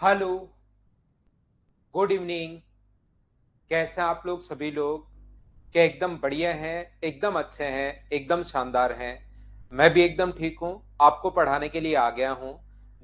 Hello, good evening. कैसे हैं आप लोग सभी लोग? क्या एकदम बढ़िया हैं, एकदम अच्छे हैं, एकदम शानदार हैं? मैं भी एकदम ठीक हूँ। आपको पढ़ाने के लिए आ गया हूँ।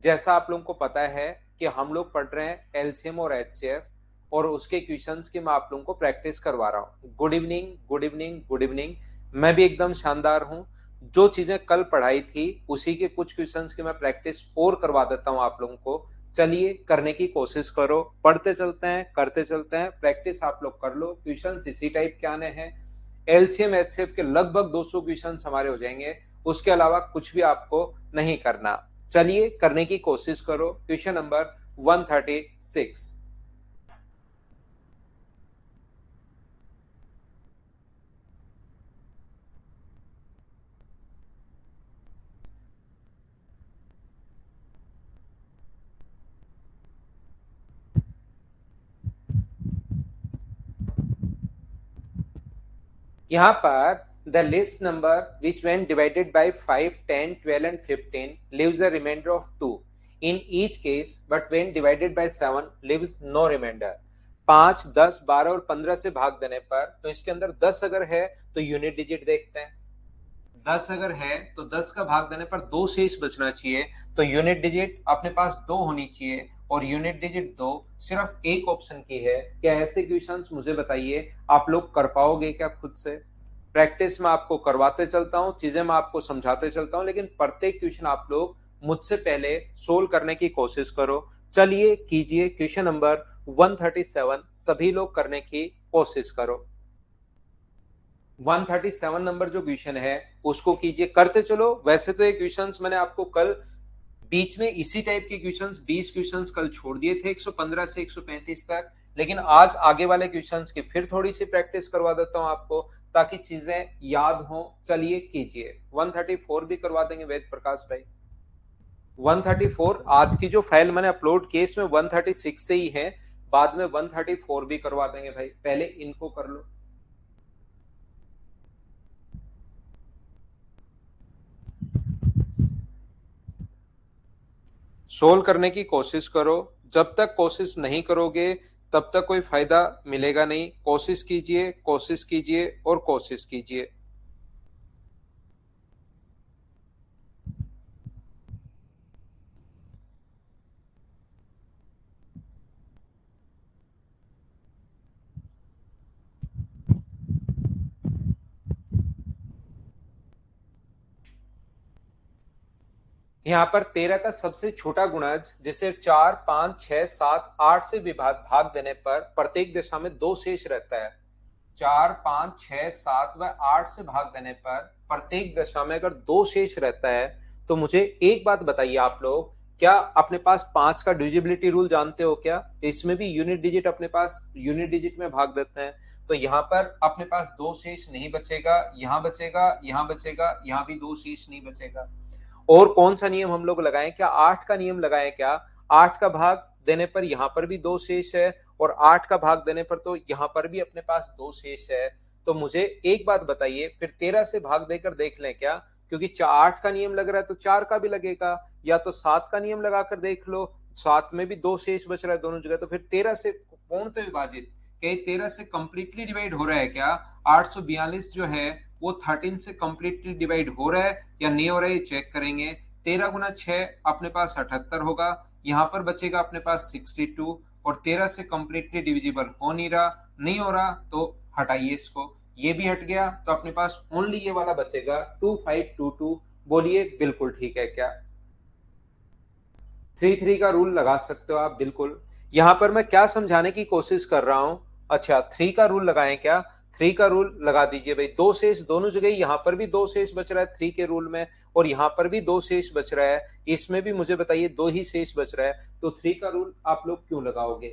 जैसा आप लोगों को पता है कि हम लोग पढ़ रहे हैं एलसीएम और एचसीएफ, और उसके क्वेश्चंस की मैं आप लोगों को प्रैक्टिस करवा रहा हूँ। Good evening, good evening, good evening. मैं भी एकदम शानदार हूँ। जो चीजें कल पढ़ाई थी उसी के कुछ क्वेश्चंस की मैं प्रैक्टिस और करवा देता हूँ आप लोगों को। चलिए करने की कोशिश करो, पढ़ते चलते हैं, करते चलते हैं। प्रैक्टिस आप लोग कर लो, क्वेश्चन इसी टाइप के आने हैं। एलसीएम एचसीएफ के लगभग 200 क्वेश्चन हमारे हो जाएंगे। उसके अलावा कुछ भी आपको नहीं करना। चलिए करने की कोशिश करो। Question number 136। यहाँ पर the list number which when divided by 5, 10, 12 and 15 leaves a remainder of 2 in each case, but when divided by 7 leaves no remainder। 5, 10, 12 और 15 से भाग देने पर तो इसके अंदर 10 अगर है तो यूनिट डिजिट देखते हैं। 10 अगर है तो 10 का भाग देने पर दो शेष बचना चाहिए। तो यूनिट डिजिट अपने पास दो होनी चाहिए, और यूनिट डिजिट दो सिर्फ एक ऑप्शन की है। क्या ऐसे क्वेश्चंस मुझे बताइए, आप लोग कर पाओगे क्या खुद से? प्रैक्टिस में आपको करवाते चलता हूँ, चीजें मैं आपको समझाते चलता हूँ, लेकिन प्रत्येक क्वेश्चन आप लोग मुझसे पहले सोल्व करने की कोशिश करो। चलिए कीजिए क्वेश्चन नंबर 137, सभी लोग करने की कोशिश करो। 137 नंबर जो क्वेश्चन है उसको कीजिए, करते चलो। वैसे तो ये क्वेश्चंस मैंने आपको कल बीच में इसी टाइप के क्वेश्चंस 20 क्वेश्चंस कल छोड़ दिए थे 115 से 135 तक, लेकिन आज आगे वाले क्वेश्चंस की फिर थोड़ी सी प्रैक्टिस करवा देता हूं आपको, ताकि चीजें याद हो। चलिए कीजिए। 134 भी करवा देंगे वेद प्रकाश भाई। 134 आज की जो फाइल मैंने अपलोड की इसमें 136 से ही है। बाद में 134 भी करवा देंगे भाई, पहले इनको कर लो। सोल्व करने की कोशिश करो। जब तक कोशिश नहीं करोगे तब तक कोई फायदा मिलेगा नहीं। कोशिश कीजिए, कोशिश कीजिए और कोशिश कीजिए। यहाँ पर 13 का सबसे छोटा गुणज जिसे 4, 5, 6, 7, 8 से विभाग भाग देने पर प्रत्येक दिशा में दो शेष रहता है। 4, 5, 6, 7 व 8 से भाग देने पर प्रत्येक दशा में अगर दो शेष रहता है, तो मुझे एक बात बताइए आप लोग, क्या अपने पास 5 का डिविजिबिलिटी रूल जानते हो क्या? इसमें भी यूनिट डिजिट अपने पास यूनिट डिजिट में भाग देते हैं। तो यहाँ पर अपने पास दो शेष नहीं बचेगा, यहाँ बचेगा, यहाँ बचेगा, यहाँ भी दो शेष नहीं बचेगा। और कौन सा नियम हम लोग लगाएं? क्या 8 का नियम लगाएं क्या? 8 का भाग देने पर यहां पर भी दो शेष है, और 8 का भाग देने पर तो यहां पर भी अपने पास दो शेष है। तो मुझे एक बात बताइए, फिर 13 से भाग देकर देख लें क्या? क्योंकि 8 का नियम लग रहा है तो 4 का भी लगेगा, या तो 7 का नियम लगाकर देख लो, 7 में भी दो शेष बच रहा है दोनों जगह। तो फिर 13 से पूर्णतः विभाजित, क्या 13 से कंप्लीटली डिवाइड हो रहा है क्या? 842 जो है वो 13 से कंप्लीटली डिवाइड हो रहा है या नहीं हो रहा है, ये चेक करेंगे। 13 गुना 6 अपने पास 78 होगा, यहां पर बचेगा अपने पास 62, और 13 से कंप्लीटली डिविजिबल हो नहीं रहा, नहीं हो रहा तो हटाइए इसको। ये भी हट गया तो अपने पास ओनली ये वाला बचेगा 2522। बोलिए बिल्कुल ठीक है क्या? 3 3 का रूल लगा सकते हो आप, बिल्कुल। यहां पर मैं क्या समझाने की कोशिश कर रहा हूं? अच्छा, 3 का रूल लगाएं क्या? 3 का रूल लगा दीजिए भाई। दो शेष दोनों जगह, यहां पर भी दो शेष बच रहा है 3 के रूल में, और यहां पर भी दो शेष बच रहा है। इसमें भी मुझे बताइए दो ही शेष बच रहा है, तो 3 का रूल आप लोग क्यों लगाओगे?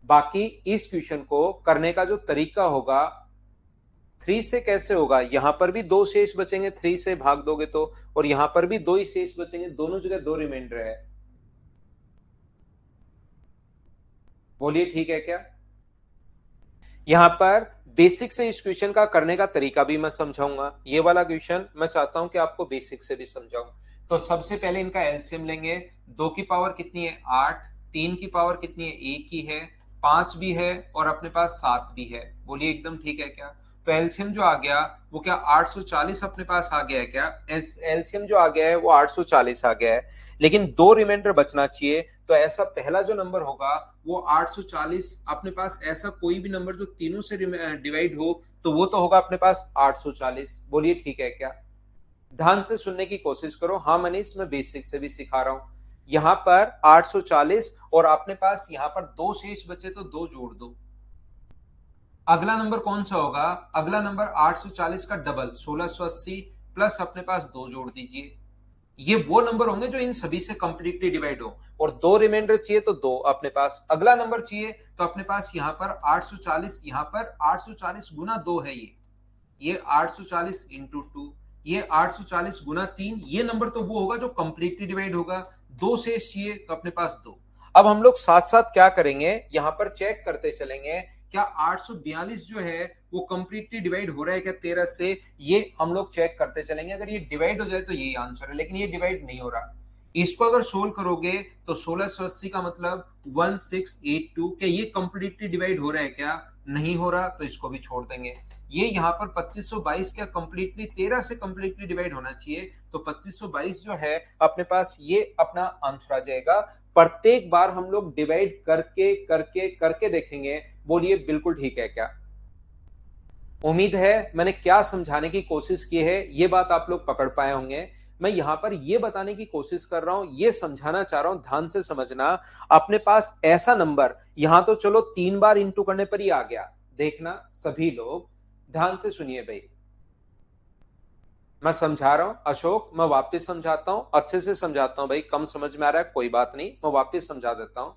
बाकी इस क्वेश्चन को करने का जो तरीका होगा, 3 से कैसे होगा? यहां पर भी दो शेष बचेंगे 3 से भाग दोगे तो, और यहां पर भी दो ही शेष बचेंगे, दोनों जगह दो रिमाइंडर है। बोलिए ठीक है क्या? यहाँ पर बेसिक से इस क्वेश्चन का करने का तरीका भी मैं समझाऊंगा। ये वाला क्वेश्चन मैं चाहता हूं कि आपको बेसिक से भी समझाऊं। तो सबसे पहले इनका एलसीएम लेंगे। 2 की पावर कितनी है? 8। 3 की पावर कितनी है, 1 ही है, 5 भी है और अपने पास 7 भी है। बोलिए एकदम ठीक है क्या? तो एलसीएम जो आ गया वो क्या 840 अपने पास आ गया है क्या? एलसीएम जो आ गया है वो 840 आ गया है, लेकिन दो रिमाइंडर बचना चाहिए। तो ऐसा पहला जो नंबर होगा वो 840, अपने पास ऐसा कोई भी नंबर जो तीनों से डिवाइड हो तो वो तो होगा अपने पास 840। बोलिए ठीक है क्या? ध्यान से सुनने की कोशिश करो। हाँ मनीष, मैं बेसिक से भी सिखा रहा हूं। यहां पर 840 और अपने पास यहां पर दो शेष बचे तो दो जोड़ दो। अगला नंबर कौन सा होगा? अगला नंबर 840 का डबल 1680 प्लस अपने पास दो जोड़ दीजिए। ये वो नंबर होंगे जो इन सभी से कंप्लीटली डिवाइड हो। और दो रिमाइंडर चाहिए तो दो अपने पास। अगला नंबर चाहिए तो अपने पास यहां पर 840, यहां पर 840 गुना दो है ये 840 इंटू टू, ये 840 गुना तीन। ये नंबर तो वो होगा जो कंप्लीटली डिवाइड होगा। दो शेष चाहिए तो अपने पास दो। अब हम लोग साथ साथ क्या करेंगे, यहां पर चेक करते चलेंगे क्या 842 जो है वो कंप्लीटली डिवाइड हो रहा है क्या 13 से। ये हम लोग चेक करते चलेंगे। अगर ये डिवाइड हो जाए तो यही आंसर है, लेकिन ये डिवाइड नहीं हो रहा। इसको अगर सोल्व करोगे तो 1680 का मतलब 1682, क्या ये कंप्लीटली डिवाइड हो रहा है क्या? नहीं हो रहा, तो इसको भी छोड़ देंगे। ये यहाँ पर 2522 क्या कंप्लीटली 13 से कंप्लीटली डिवाइड होना चाहिए, तो 2522 जो है अपने पास ये अपना आंसर आ जाएगा। प्रत्येक बार हम लोग डिवाइड करके करके करके देखेंगे। बोलिए बिल्कुल ठीक है क्या? उम्मीद है मैंने क्या समझाने की कोशिश की है ये बात आप लोग पकड़ पाए होंगे। मैं यहां पर ये बताने की कोशिश कर रहा हूं, ये समझाना चाह रहा हूं, ध्यान से समझना। अपने पास ऐसा नंबर यहां तो चलो 3 बार इंटू करने पर ही आ गया। देखना सभी लोग ध्यान से सुनिए भाई, मैं समझा रहा हूं। अशोक, मैं वापस समझाता हूं, अच्छे से समझाता हूं भाई। कम समझ में आ रहा है कोई बात नहीं, मैं वापस समझा देता हूं।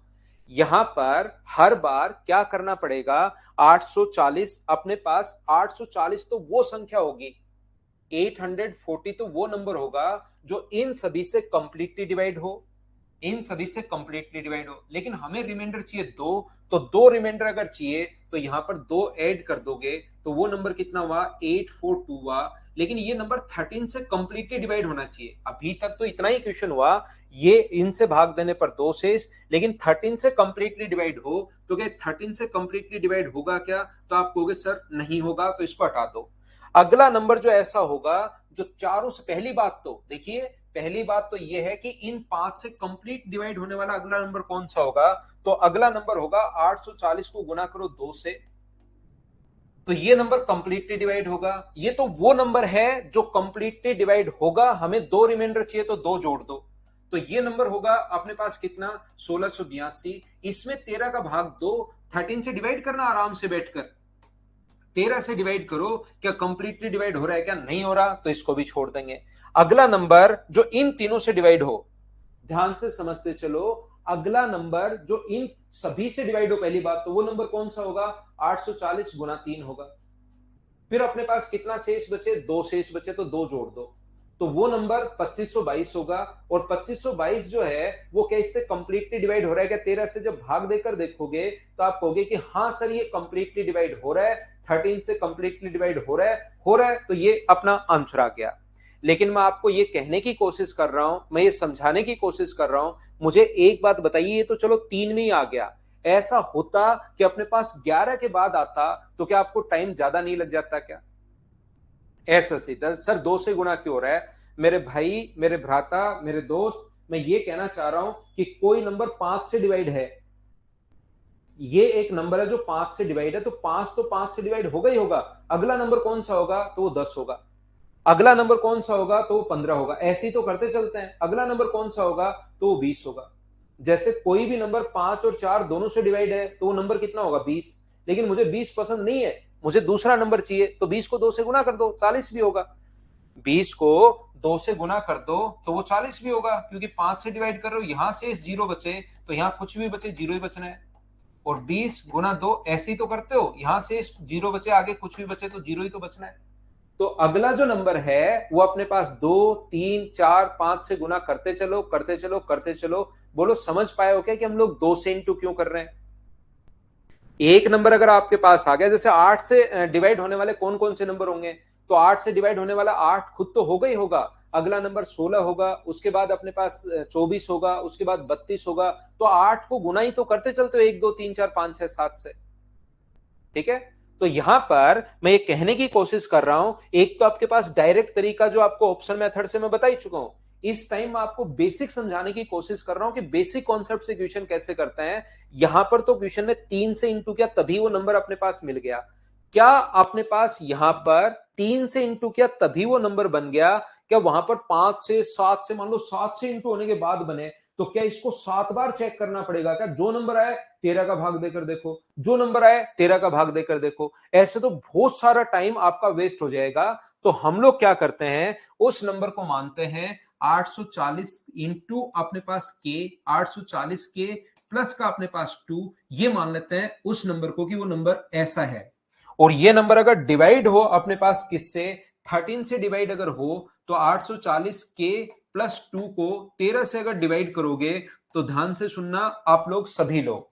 यहां पर हर बार क्या करना पड़ेगा, 840 अपने पास 840 तो वो संख्या होगी, 840 तो वो नंबर होगा जो इन सभी से कंप्लीटली डिवाइड हो, इन सभी से कंप्लीटली डिवाइड हो। लेकिन हमें रिमाइंडर चाहिए दो, तो दो रिमाइंडर अगर चाहिए तो यहां पर दो ऐड कर दोगे तो वो नंबर कितना हुआ, 842 हुआ। लेकिन ये नंबर 13 से कंप्लीटली डिवाइड होना चाहिए। अभी तक तो इतना ही क्वेश्चन हुआ, ये इनसे भाग देने पर दो शेष, लेकिन 13 से कंप्लीटली डिवाइड हो तो क्या 13 से कंप्लीटली डिवाइड होगा क्या? तो आप कहोगे सर नहीं होगा, तो इसको हटा दो। अगला नंबर जो ऐसा होगा जो चारों से, पहली बात तो देखिए, पहली बात तो यह है कि इन पांच से कंप्लीट डिवाइड होने वाला अगला नंबर कौन सा होगा, तो अगला नंबर होगा 840 को गुना करो दो से, तो ये नंबर कंप्लीटली डिवाइड होगा। ये तो वो नंबर है जो कंप्लीटली डिवाइड होगा। हमें दो रिमाइंडर चाहिए तो दो जोड़ दो, तो ये नंबर होगा अपने पास कितना, 1682। इसमें 13 का भाग दो, 13 से डिवाइड करना आराम से बैठकर, 13 से डिवाइड करो, क्या कंप्लीटली डिवाइड हो रहा है क्या? नहीं हो रहा, तो इसको भी छोड़ देंगे। अगला नंबर जो इन तीनों से डिवाइड हो, ध्यान से समझते चलो। अगला नंबर जो इन सभी से डिवाइड हो, पहली बात तो वो नंबर कौन सा होगा, 840 गुना 3 होगा। फिर अपने पास कितना शेष बचे, दो शेष बचे, तो दो जोड़ दो, तो वो नंबर 2522 होगा। और 2522 जो है वो कैसे कंप्लीटली डिवाइड हो रहा है क्या 13 से? जब भाग देकर देखोगे तो आप कहोगे कि हाँ सर ये कंप्लीटली डिवाइड हो रहा है, 13 से कंप्लीटली डिवाइड हो रहा है, तो ये अपना आंसर आ गया। लेकिन मैं आपको ये कहने की कोशिश कर रहा हूं, मैं ये समझाने की कोशिश कर रहा हूं। मुझे एक बात बताइए, ये तो चलो 3 में ही आ गया, ऐसा होता कि अपने पास 11 के बाद आता तो क्या आपको टाइम ज्यादा नहीं लग जाता क्या? ऐसा सीधा सर दो से गुणा क्यों हो रहा है? मेरे भाई, मेरे भ्राता, मेरे दोस्त, मैं ये कहना चाह रहा हूं कि कोई नंबर 5 से डिवाइड है, ये एक नंबर है जो 5 से डिवाइड है, तो 5 तो 5 से डिवाइड होगा ही होगा। अगला नंबर कौन सा होगा, तो वो 10 होगा। अगला नंबर कौन सा होगा, तो वो 15 होगा। ऐसे ही तो करते चलते हैं। अगला नंबर कौन सा होगा, तो वो 20 होगा। जैसे कोई भी नंबर 5 और 4 दोनों से डिवाइड है तो वो नंबर कितना होगा, 20। लेकिन मुझे 20 पसंद नहीं है, मुझे दूसरा नंबर चाहिए, तो 20 को 2 से गुना कर दो, 40 भी होगा। 20 को 2 से गुना कर दो तो वो 40 भी होगा, क्योंकि 5 से डिवाइड कर रहे हो। यहां से जीरो बचे तो यहां कुछ भी बचे, जीरो ही बचना है। और 20 गुना 2 ऐसे ही तो करते हो, यहां से जीरो बचे, आगे कुछ भी बचे तो जीरो ही तो बचना है। तो अगला जो नंबर है वो अपने पास 2, 3, 4, 5 से गुना करते चलो करते चलो करते चलो। बोलो समझ पाए हो क्या कि हम लोग 2 से इंटू क्यों कर रहे हैं? एक नंबर अगर आपके पास आ गया, जैसे 8 से डिवाइड होने वाले कौन कौन से नंबर होंगे, तो 8 से डिवाइड होने वाला 8 खुद तो होगा ही होगा। अगला नंबर 16 होगा, उसके बाद अपने पास 24 होगा, उसके बाद 32 होगा। तो 8 को गुना ही तो करते चलते हो 1 2 3 4 5 6 7 से। ठीक है, तो यहां पर मैं ये कहने की कोशिश कर रहा हूं, एक तो आपके पास डायरेक्ट तरीका जो आपको ऑप्शन मेथड से मैं बता ही चुका हूं। इस टाइम मैं आपको बेसिक समझाने की कोशिश कर रहा हूं कि बेसिक कॉन्सेप्ट से क्वेश्चन कैसे करते हैं। यहां पर तो क्वेश्चन में 3 से इंटू किया तभी वो नंबर अपने पास मिल गया। क्या अपने पास यहां पर 3 से इंटू किया तभी वो नंबर बन गया? क्या वहां पर 5 से 7 से, मान लो 7 से इंटू होने के बाद बने, तो क्या इसको 7 बार चेक करना पड़ेगा? क्या जो नंबर आए 13 का भाग देकर देखो, जो नंबर आए 13 का भाग देकर देखो, ऐसे तो बहुत सारा टाइम आपका वेस्ट हो जाएगा। तो हम लोग क्या करते हैं, उस नंबर को मानते हैं 840 इंटू अपने पास के, 840 के प्लस का अपने पास 2, ये मान लेते हैं उस नंबर को कि वो नंबर ऐसा है। और ये नंबर अगर डिवाइड हो अपने पास किससे, 13 से डिवाइड अगर हो, तो 840 के प्लस 2 को 13 से अगर डिवाइड करोगे, तो ध्यान से सुनना आप लोग सभी लोग,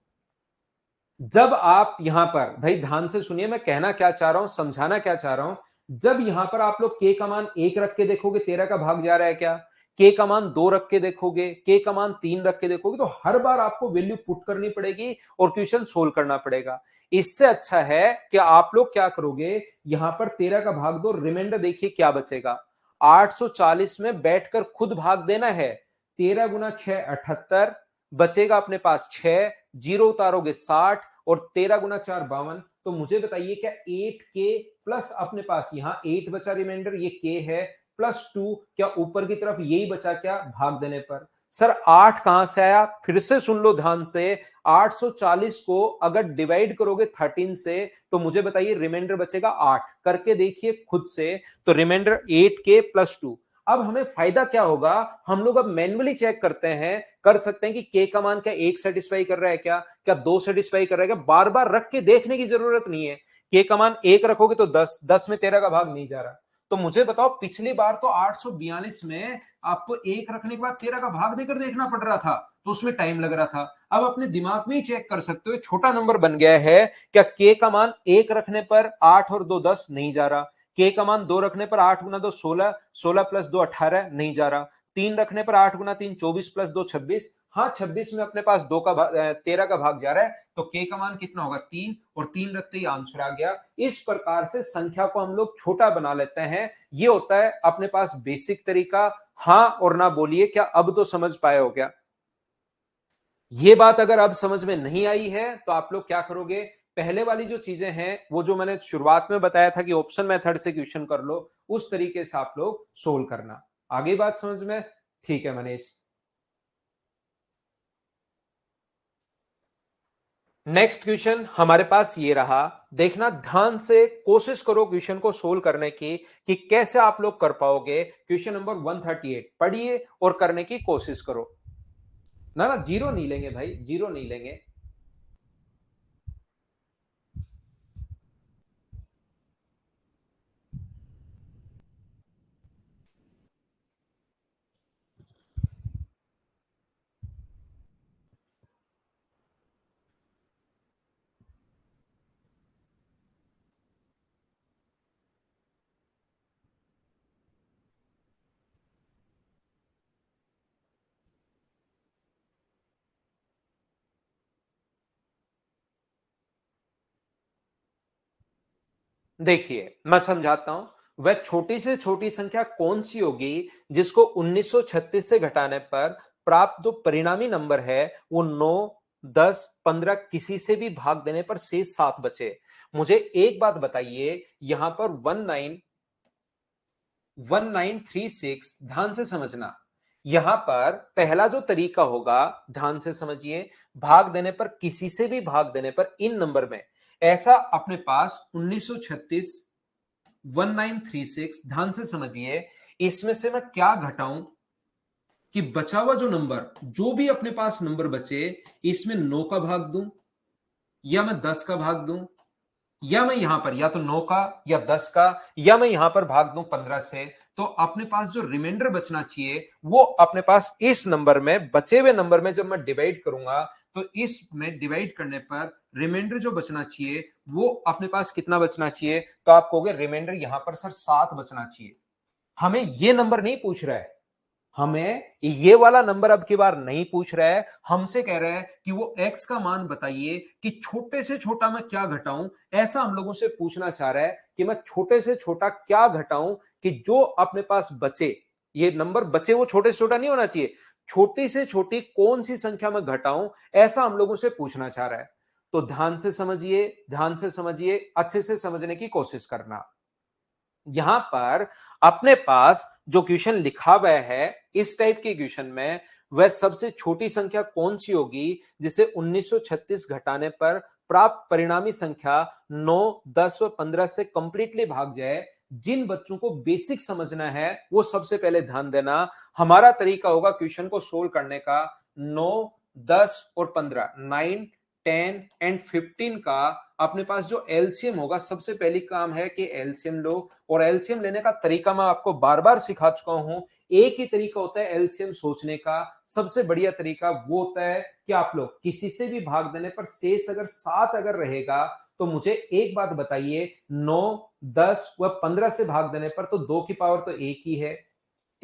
जब आप यहां पर, भाई ध्यान से सुनिए मैं कहना क्या चाह रहा हूं, समझाना क्या चाह रहा हूं। जब यहां पर आप लोग के का मान 1 रख के देखोगे 13 का भाग जा रहा है क्या, के का मान 2 रख के देखोगे, के का मान 3 रख के देखोगे, तो हर बार आपको वैल्यू पुट करनी पड़ेगी और क्वेश्चन सोल्व करना पड़ेगा। इससे अच्छा है कि आप लोग क्या करोगे, यहां पर 13 का भाग दो, रिमाइंडर देखिए क्या बचेगा। 840 में बैठकर खुद भाग देना है, 13 गुना 6 78, बचेगा अपने पास 6, जीरो उतारोगे 60, और 13 गुना 4 52। तो मुझे बताइए क्या 8 के प्लस अपने पास यहां 8 बचा रिमाइंडर, ये के है, प्लस 2, क्या ऊपर की तरफ यही बचा क्या भाग देने पर? सर 8 कहां से आया, फिर से सुन लो ध्यान से। 840 को अगर डिवाइड करोगे 13 से, तो मुझे बताइए रिमाइंडर बचेगा 8, करके देखिए खुद से। तो रिमाइंडर 8 के प्लस 2। अब हमें फायदा क्या होगा, हम लोग अब मैन्युअली चेक करते हैं, कर सकते हैं कि के का मान क्या 1 सेटिस्फाई कर रहा है, क्या 2 सेटिस्फाई कर रहा है क्या, बार बार रख के देखने की जरूरत नहीं है। के का मान 1 रखोगे तो 10, 10 में 13 का भाग नहीं जा रहा। तो मुझे बताओ, पिछली बार तो 842 में आपको 1 रखने के बाद 13 का भाग देकर देखना पड़ रहा था, तो उसमें टाइम लग रहा था। अब अपने दिमाग में ही चेक कर सकते हो, छोटा नंबर बन गया है, क्या के का मान 1 रखने पर 8 और 2 10 नहीं जा रहा, के का मान 2 रखने पर 8 गुना 2 16, 16 प्लस 2 18 नहीं जा रहा, 3 रखने पर 8 गुना 3 24 प्लस 2 26, हाँ 26 में अपने पास 13 का भाग जा रहा है, तो के का मान कितना होगा 3, और 3 रखते ही आंसर आ गया। इस प्रकार से संख्या को हम लोग छोटा बना लेते हैं। ये होता है अपने पास बेसिक तरीका। हाँ और ना बोलिए, क्या अब तो समझ पाए हो क्या? ये बात अगर अब समझ में नहीं आई है, तो आप लोग क्या करोगे, पहले वाली जो चीजें हैं, वो जो मैंने शुरुआत में बताया था कि ऑप्शन मेथड से क्वेश्चन कर लो, उस तरीके से आप लोग सोल्व करना। आगे बात समझ में? ठीक है मनीष। नेक्स्ट क्वेश्चन हमारे पास ये रहा, देखना ध्यान से, कोशिश करो क्वेश्चन को सोल्व करने की कि कैसे आप लोग कर पाओगे। क्वेश्चन नंबर 138 पढ़िए और करने की कोशिश करो। ना ना जीरो नहीं लेंगे भाई, जीरो नहीं लेंगे। देखिए मैं समझाता हूं, वह छोटी से छोटी संख्या कौन सी होगी जिसको 1936 से घटाने पर प्राप्त जो परिणामी नंबर है वो 9 10 15 किसी से भी भाग देने पर शेष 7 बचे। मुझे एक बात बताइए, यहां पर 1936, ध्यान से समझना, यहां पर पहला जो तरीका होगा, ध्यान से समझिए, भाग देने पर, किसी से भी भाग देने पर इन नंबर में, ऐसा अपने पास 1936 1936, ध्यान से समझिए, इसमें से मैं क्या घटाऊं कि बचा हुआ जो नंबर, जो भी अपने पास नंबर बचे, इसमें 9 का भाग दूं, या मैं 10 का भाग दूं, या मैं यहां पर या तो 9 का या 10 का, या मैं यहां पर भाग दूं 15 से। तो अपने पास जो रिमाइंडर बचना चाहिए, वो अपने पास इस नंबर में, बचे हुए नंबर में जब मैं डिवाइड करूंगा, तो इसमें डिवाइड करने पर रिमाइंडर जो बचना चाहिए वो अपने पास कितना बचना चाहिए, तो आप कहोगे रिमाइंडर यहां पर सर 7 बचना चाहिए। हमें ये नंबर नहीं पूछ रहा है, हमें ये वाला नंबर अब की बार नहीं पूछ रहा है, हमसे कह रहा है कि वो x का मान बताइए कि छोटे से छोटा मैं क्या घटाऊं। ऐसा हम लोगों से पूछना चाह रहा है कि मैं छोटे से छोटा क्या घटाऊं कि जो अपने पास बचे, ये नंबर बचे वो छोटे से छोटा नहीं होना चाहिए, छोटी से छोटी कौन सी संख्या में घटाऊं, ऐसा हम लोगों से पूछना चाह रहा है। तो ध्यान से समझिए, ध्यान से समझिए, अच्छे से समझने की कोशिश करना। यहां पर अपने पास जो क्वेश्चन लिखा हुआ है, इस टाइप के क्वेश्चन में वह सबसे छोटी संख्या कौन सी होगी जिसे 1936 घटाने पर प्राप्त परिणामी संख्या 9, 10 व 15 से कंप्लीटली भाग जाए। जिन बच्चों को बेसिक समझना है वो सबसे पहले ध्यान देना। हमारा तरीका होगा क्वेश्चन को सोल्व करने का 9, 10 और 15, 9, 10 एंड 15 का अपने पास जो एलसीएम होगा, सबसे पहली काम है कि एलसीएम लो। और एलसीएम लेने का तरीका मैं आपको बार बार सिखा चुका हूं। एक ही तरीका होता है एलसीएम सोचने का, सबसे बढ़िया तरीका वो होता है कि आप लोग किसी से भी भाग देने पर शेष अगर 7 अगर रहेगा तो मुझे एक बात बताइए, 9, 10 व 15 से भाग देने पर तो 2 की पावर तो एक ही है,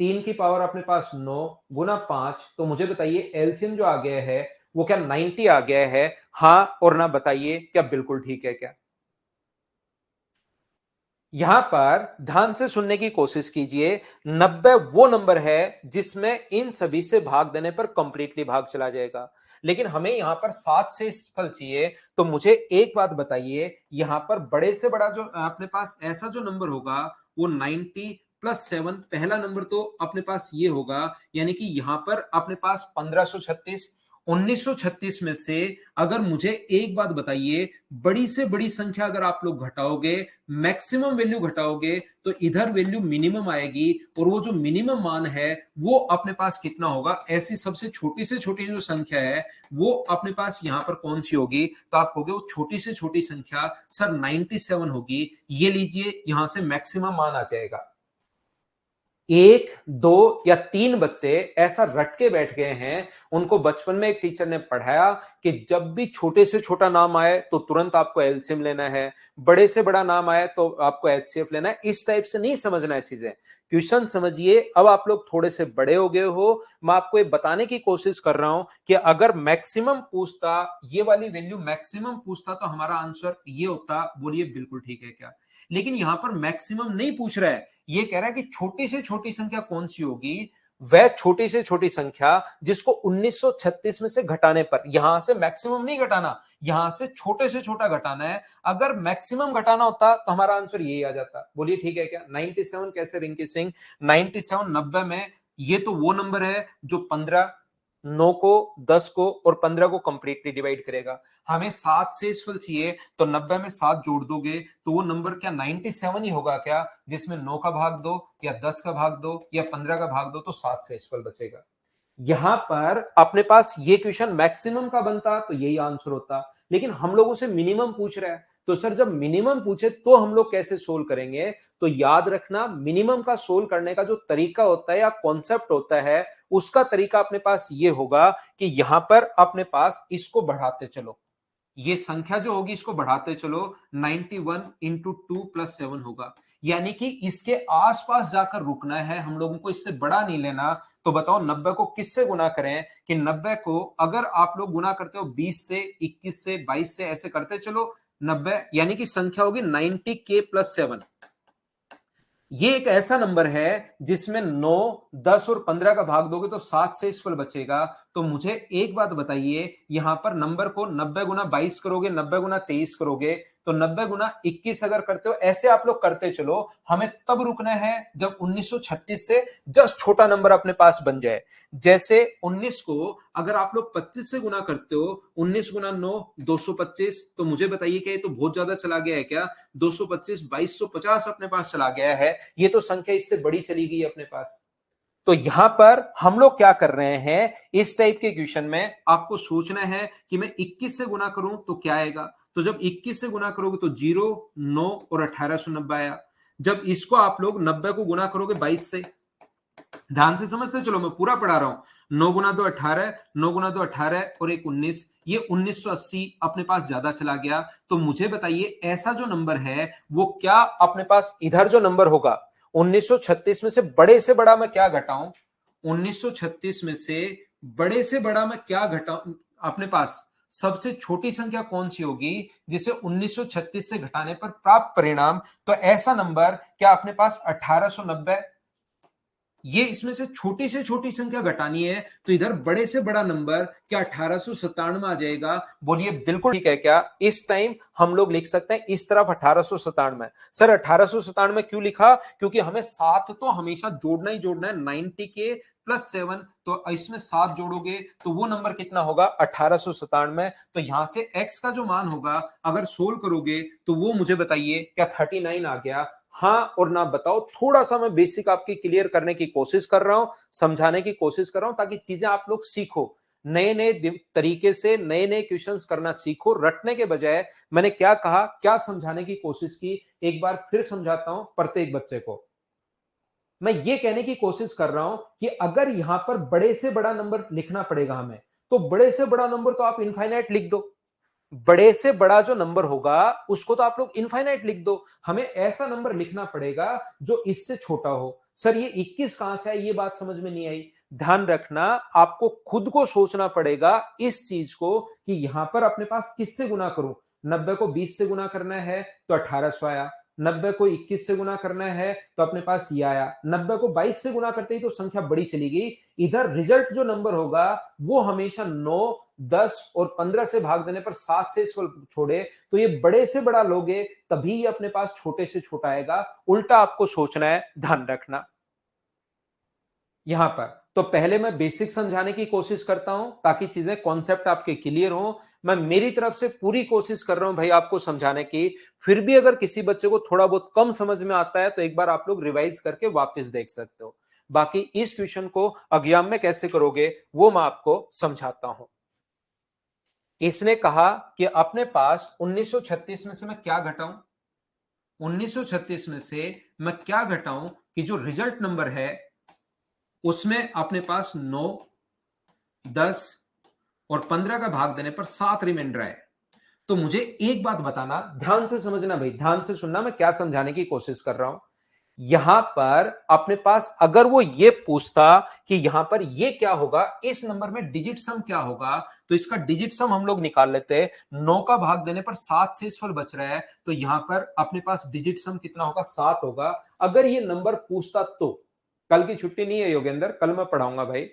3 की पावर अपने पास 9 गुना 5, तो मुझे बताइए एलसीएम जो आ गया है वो क्या 90 आ गया है? हां और ना बताइए क्या बिल्कुल ठीक है क्या? यहां पर ध्यान से सुनने की कोशिश कीजिए। 90 वो नंबर है जिसमें इन सभी से भाग देने पर कंप्लीटली भाग चला जाएगा, लेकिन हमें यहां पर 7 से फल चाहिए। तो मुझे एक बात बताइए, यहां पर बड़े से बड़ा जो अपने पास ऐसा जो नंबर होगा वो 90 प्लस 7, पहला नंबर तो अपने पास ये होगा, यानी कि यहां पर अपने पास 1536। 1936 में से अगर मुझे एक बात बताइए, बड़ी से बड़ी संख्या अगर आप लोग घटाओगे, मैक्सिमम वैल्यू घटाओगे, तो इधर वैल्यू मिनिमम आएगी, और वो जो मिनिमम मान है वो अपने पास कितना होगा? ऐसी सबसे छोटी से छोटी जो संख्या है वो अपने पास यहां पर कौन सी होगी? तो आप कहोगे वो छोटी से छोटी संख्या सर 97 होगी। ये लीजिए, यहां से मैक्सिमम मान आ जाएगा। एक, दो या तीन बच्चे ऐसा रट के बैठ गए हैं, उनको बचपन में एक टीचर ने पढ़ाया कि जब भी छोटे से छोटा नाम आए तो तुरंत आपको एलसीएम लेना है, बड़े से बड़ा नाम आए तो आपको एचसीएफ लेना है। इस टाइप से नहीं समझना है चीजें, क्वेश्चन समझिए। अब आप लोग थोड़े से बड़े हो गए हो, मैं आपको ये बताने की कोशिश कर रहा हूं कि अगर मैक्सिमम पूछता, ये वाली वैल्यू मैक्सिमम पूछता तो हमारा आंसर ये होता। बोलिए बिल्कुल ठीक है क्या? लेकिन यहां पर मैक्सिमम नहीं पूछ रहा है, ये कह रहा है कि छोटी से छोटी संख्या कौन सी होगी, वह छोटी से छोटी संख्या जिसको 1936 में से घटाने पर, यहां से मैक्सिमम नहीं घटाना, यहां से छोटे से छोटा घटाना है। अगर मैक्सिमम घटाना होता तो हमारा आंसर यही आ जाता। बोलिए ठीक है क्या? 97 कैसे रिंकी सिंह? 97 90 में ये तो वो नंबर है जो 15, 9 को, 10 को और 15 को कंप्लीटली डिवाइड करेगा। हमें 7 से इसफल चाहिए, तो 90 में 7 जोड़ दोगे तो वो नंबर क्या 97 ही होगा क्या? जिसमें 9 का भाग दो या 10 का भाग दो या 15 का भाग दो तो 7 से इसफल बचेगा। यहां पर अपने पास ये क्वेश्चन मैक्सिमम का बनता तो यही आंसर होता, लेकिन हम लोगों से मिनिमम पूछ रहा है। तो सर जब मिनिमम पूछे तो हम लोग कैसे सोल्व करेंगे? तो याद रखना, मिनिमम का सोल्व करने का जो तरीका होता है या कॉन्सेप्ट होता है, उसका तरीका अपने पास ये होगा कि यहां पर अपने पास इसको बढ़ाते चलो, ये संख्या जो होगी इसको बढ़ाते चलो, 91 इंटू 2 प्लस 7 होगा, यानी कि इसके आसपास जाकर रुकना है हम लोगों को, इससे बड़ा नहीं लेना। तो बताओ 90 को किससे गुना करें? कि 90 को अगर आप लोग गुना करते हो 20 से, 21 से, 22 से, ऐसे करते चलो 90, यानी कि संख्या होगी 90 के प्लस 7। ये एक ऐसा नंबर है जिसमें 9, 10 और 15 का भाग दोगे तो 7 से इसफल बचेगा। तो मुझे एक बात बताइए, यहां पर नंबर को 90 गुना 22 करोगे, 90 गुना 23 करोगे, तो 90 गुना 21 अगर करते हो, ऐसे आप लोग करते चलो। हमें तब रुकना है जब 1936 से जस्ट छोटा नंबर अपने पास बन जाए। जैसे 19 को अगर आप लोग 25 से गुना करते हो, 19 गुना 9 225, तो मुझे बताइए क्या ये तो बहुत ज्यादा चला गया है क्या? 225 2250 अपने पास चला गया है, ये तो संख्या इससे बड़ी चली गई अपने पास। तो यहां पर हम लोग क्या कर रहे हैं, इस टाइप के क्वेश्चन में आपको सोचना है कि मैं 21 से गुना करूं तो क्या आएगा। तो जब 21 से गुना करोगे तो 0, 9 और 1890 आया। जब इसको आप लोग 90 को गुना करोगे 22 से, ध्यान से समझते चलो, मैं पूरा पढ़ा रहा हूं। 9 गुना 2 18, 9 गुना 2 18 और एक 19, ये 1980 अपने पास ज्यादा चला गया। तो मुझे बताइए ऐसा जो नंबर है वो क्या अपने पास इधर जो नंबर होगा 1936 में से बड़े से बड़ा मैं क्या घटाऊं, 1936 में से बड़े से बड़ा मैं क्या घटाऊं, अपने पास सबसे छोटी संख्या कौन सी होगी जिसे 1936 से घटाने पर प्राप्त परिणाम, तो ऐसा नंबर क्या अपने पास 1890, ये इसमें से छोटी संख्या घटानी है तो इधर बड़े से बड़ा नंबर क्या 1897 आ जाएगा, बोलिए बिल्कुल ठीक है क्या। इस टाइम हम लोग लिख सकते हैं इस तरफ 1897। सर 1897 क्यों लिखा, क्योंकि हमें सात तो हमेशा जोड़ना ही जोड़ना है, 90 के प्लस 7, तो इसमें 7 जोड़ोगे तो वो नंबर कितना होगा 1897। तो यहां से x का जो मान होगा अगर सोल्व करोगे तो वो मुझे बताइए क्या 39 आ गया। हाँ और ना बताओ, थोड़ा सा मैं बेसिक आपकी क्लियर करने की कोशिश कर रहा हूं, समझाने की कोशिश कर रहा हूं ताकि चीजें आप लोग सीखो, नए नए तरीके से नए नए क्वेश्चंस करना सीखो, रटने के बजाय। मैंने क्या कहा, क्या समझाने की कोशिश की, एक बार फिर समझाता हूं प्रत्येक बच्चे को। मैं ये कहने की कोशिश कर रहा हूं कि अगर यहां पर बड़े से बड़ा नंबर लिखना पड़ेगा हमें, तो बड़े से बड़ा नंबर तो आप इनफाइनाइट लिख दो, बड़े से बड़ा जो नंबर होगा उसको तो आप लोग इनफाइनाइट लिख दो, हमें ऐसा नंबर लिखना पड़ेगा जो इससे छोटा हो। सर ये 21 कहां से आई, ये बात समझ में नहीं आई। ध्यान रखना, आपको खुद को सोचना पड़ेगा इस चीज को कि यहां पर अपने पास किससे गुना करूं, 90 को 20 से गुना करना है तो 1800 आया, 90 को 21 से गुना करना है तो अपने पास ये आया, 90 को 22 से गुना करते ही तो संख्या बड़ी चली गई। इधर रिजल्ट जो नंबर होगा वो हमेशा 9, 10 और 15 से भाग देने पर 7 से इसको छोड़े, तो ये बड़े से बड़ा लोगे तभी ये अपने पास छोटे से छोटा आएगा। उल्टा आपको सोचना है, ध्यान रखना। यहां पर तो पहले मैं बेसिक समझाने की कोशिश करता हूं ताकि चीजें कॉन्सेप्ट आपके क्लियर हो। मैं मेरी तरफ से पूरी कोशिश कर रहा हूं भाई आपको समझाने की, फिर भी अगर किसी बच्चे को थोड़ा बहुत कम समझ में आता है तो एक बार आप लोग रिवाइज करके वापस देख सकते हो। बाकी इस क्वेश्चन को एग्जाम में कैसे करोगे वो मैं आपको समझाता हूं। इसने कहा कि अपने पास 1936 में से मैं क्या घटाऊं, 1936 में से मैं क्या घटाऊं कि जो रिजल्ट नंबर है उसमें अपने पास 9, 10 और 15 का भाग देने पर 7 रिमाइंडर है। तो मुझे एक बात बताना, ध्यान से समझना भाई, ध्यान से सुनना मैं क्या समझाने की कोशिश कर रहा हूं। यहां पर अपने पास अगर वो ये पूछता कि यहां पर ये क्या होगा, इस नंबर में डिजिट सम क्या होगा, तो इसका डिजिट सम हम लोग निकाल लेते हैं। 9 का भाग देने पर 7 से फल बच रहा है, तो यहां पर अपने पास डिजिट सम कितना होगा 7 होगा। अगर ये नंबर पूछता तो कल की छुट्टी नहीं है योगेंद्र, कल मैं पढ़ाऊंगा भाई,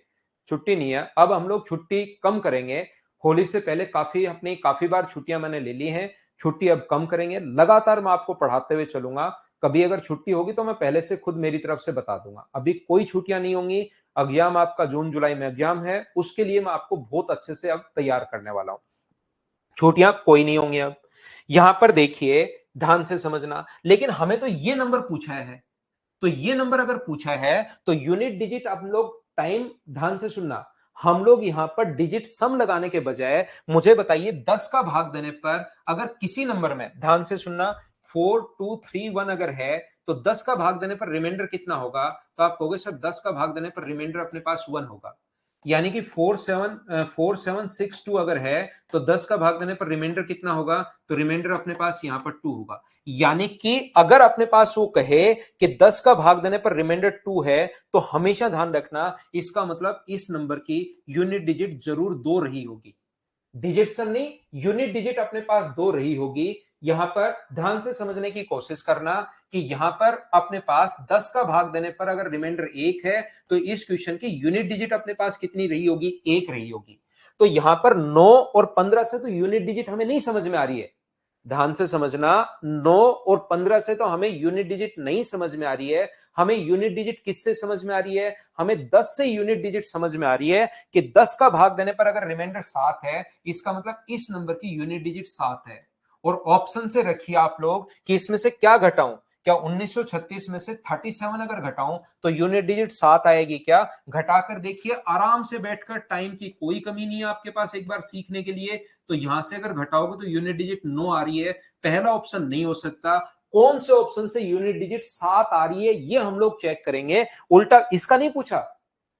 छुट्टी नहीं है। अब हम लोग छुट्टी कम करेंगे, होली से पहले काफी बार छुट्टियां मैंने ले ली हैं, छुट्टी अब कम करेंगे, लगातार मैं आपको पढ़ाते हुए चलूंगा। कभी अगर छुट्टी होगी तो मैं पहले से खुद मेरी तरफ से बता दूंगा, अभी कोई छुट्टियां नहीं होंगी। एग्जाम आपका जून जुलाई में एग्जाम है, उसके लिए मैं आपको बहुत अच्छे से अब तैयार करने वाला हूं, छुट्टियां कोई नहीं होंगी अब। यहां पर देखिए ध्यान से समझना, लेकिन हमें तो ये नंबर पूछा है, तो ये नंबर अगर पूछा है तो यूनिट डिजिट आप लोग टाइम ध्यान से सुनना, हम लोग यहां पर डिजिट सम लगाने के बजाय मुझे बताइए 10 का भाग देने पर अगर किसी नंबर में, ध्यान से सुनना, 4231 अगर है तो 10 का भाग देने पर रिमाइंडर कितना होगा, तो आप कहोगे सर 10 का भाग देने पर रिमाइंडर अपने पास 1 होगा, यानी कि 4762 अगर है तो 10 का भाग देने पर रिमाइंडर कितना होगा, तो रिमाइंडर अपने पास यहां पर 2 होगा। यानी कि अगर अपने पास वो कहे कि 10 का भाग देने पर रिमाइंडर 2 है तो हमेशा ध्यान रखना इसका मतलब इस नंबर की यूनिट डिजिट जरूर 2 रही होगी, डिजिट सम नहीं, यूनिट डिजिट अपने पास 2 रही होगी। यहां पर ध्यान से समझने की कोशिश करना कि यहां पर अपने पास 10 का भाग देने पर अगर रिमाइंडर 1 है तो इस क्वेश्चन की यूनिट डिजिट अपने पास कितनी रही होगी, 1 रही होगी। तो यहां पर 9 और 15 से तो यूनिट डिजिट हमें नहीं समझ में आ रही है, ध्यान से समझना, 9 और 15 से तो हमें यूनिट डिजिट नहीं समझ में आ रही है। हमें यूनिट डिजिट किससे समझ में आ रही है, हमें 10 से यूनिट डिजिट समझ में आ रही है कि 10 का भाग देने पर अगर रिमाइंडर 7 है, इसका मतलब इस नंबर की यूनिट डिजिट 7 है। और ऑप्शन से रखिए आप लोग कि इसमें से क्या घटाऊं, क्या 1936 में से 37 अगर घटाऊं तो यूनिट डिजिट 7 आएगी क्या, घटाकर देखिए आराम से बैठकर, टाइम की कोई कमी नहीं है आपके पास एक बार सीखने के लिए। तो यहां से अगर घटाओगे तो यूनिट डिजिट 9 आ रही है, पहला ऑप्शन नहीं हो सकता। कौन से ऑप्शन से यूनिट डिजिट 7 आ रही है ये हम लोग चेक करेंगे। उल्टा इसका नहीं पूछा,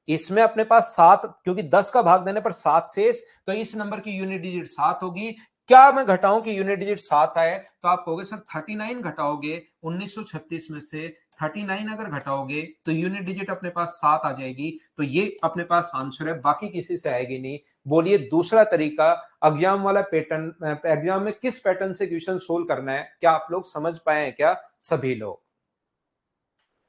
इसमें अपने पास 7, क्योंकि 10 का भाग देने पर 7 शेष, तो इस नंबर की यूनिट डिजिट 7 होगी। क्या मैं घटाऊं कि यूनिट डिजिट 7 आए? तो आप कहोगे सर 39 घटाओगे 1936 में से, 39 अगर घटाओगे तो यूनिट डिजिट अपने पास 7 आ जाएगी, तो ये अपने पास आंसर है, बाकी किसी से आएगी नहीं। बोलिए दूसरा तरीका एग्जाम वाला पैटर्न, एग्जाम में किस पैटर्न से क्वेश्चन सोल्व करना है, क्या आप लोग समझ पाए हैं क्या सभी लोग?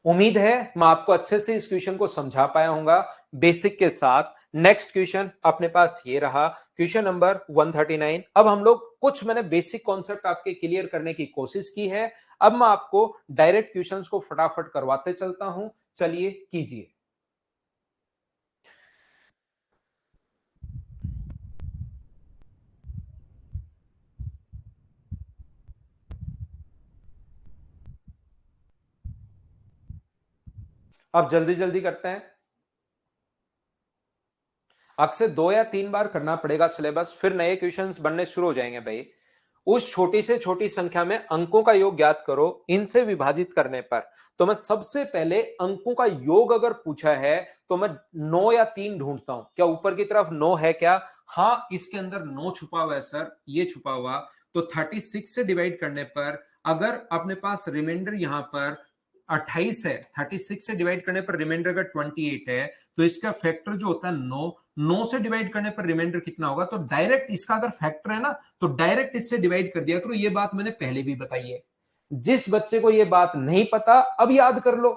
उम्मीद है मैं आपको अच्छे से इस क्वेश्चन को समझा पाया हूंगा बेसिक के साथ। नेक्स्ट क्वेश्चन अपने पास ये रहा, क्वेश्चन नंबर 139। अब हम लोग कुछ मैंने बेसिक कॉन्सेप्ट आपके क्लियर करने की कोशिश की है, अब मैं आपको डायरेक्ट क्वेश्चंस को फटाफट करवाते चलता हूं, चलिए कीजिए। अब जल्दी जल्दी करते हैं, अक्सर 2 या 3 बार करना पड़ेगा सिलेबस, फिर नए क्वेश्चंस बनने शुरू हो जाएंगे भाई। उस छोटी से छोटी संख्या में अंकों का योग ज्ञात करो इनसे विभाजित करने पर। तो मैं सबसे पहले अंकों का योग अगर पूछा है तो मैं 9 या 3 ढूंढता हूं, क्या ऊपर की तरफ 9 है क्या? हाँ, इसके अंदर 9 छुपा हुआ है सर, ये छुपा हुआ। तो 36 से डिवाइड करने पर अगर अपने पास रिमाइंडर यहां पर 28 है, 36 से डिवाइड करने पर रिमाइंडर अगर 28 है, तो इसका फैक्टर जो होता है 9, 9 से डिवाइड करने पर रिमाइंडर कितना होगा? तो डायरेक्ट इसका अगर फैक्टर है ना, तो डायरेक्ट इससे डिवाइड कर दिया करो। ये बात मैंने पहले भी बताई है। जिस बच्चे को ये बात नहीं पता अब याद कर लो,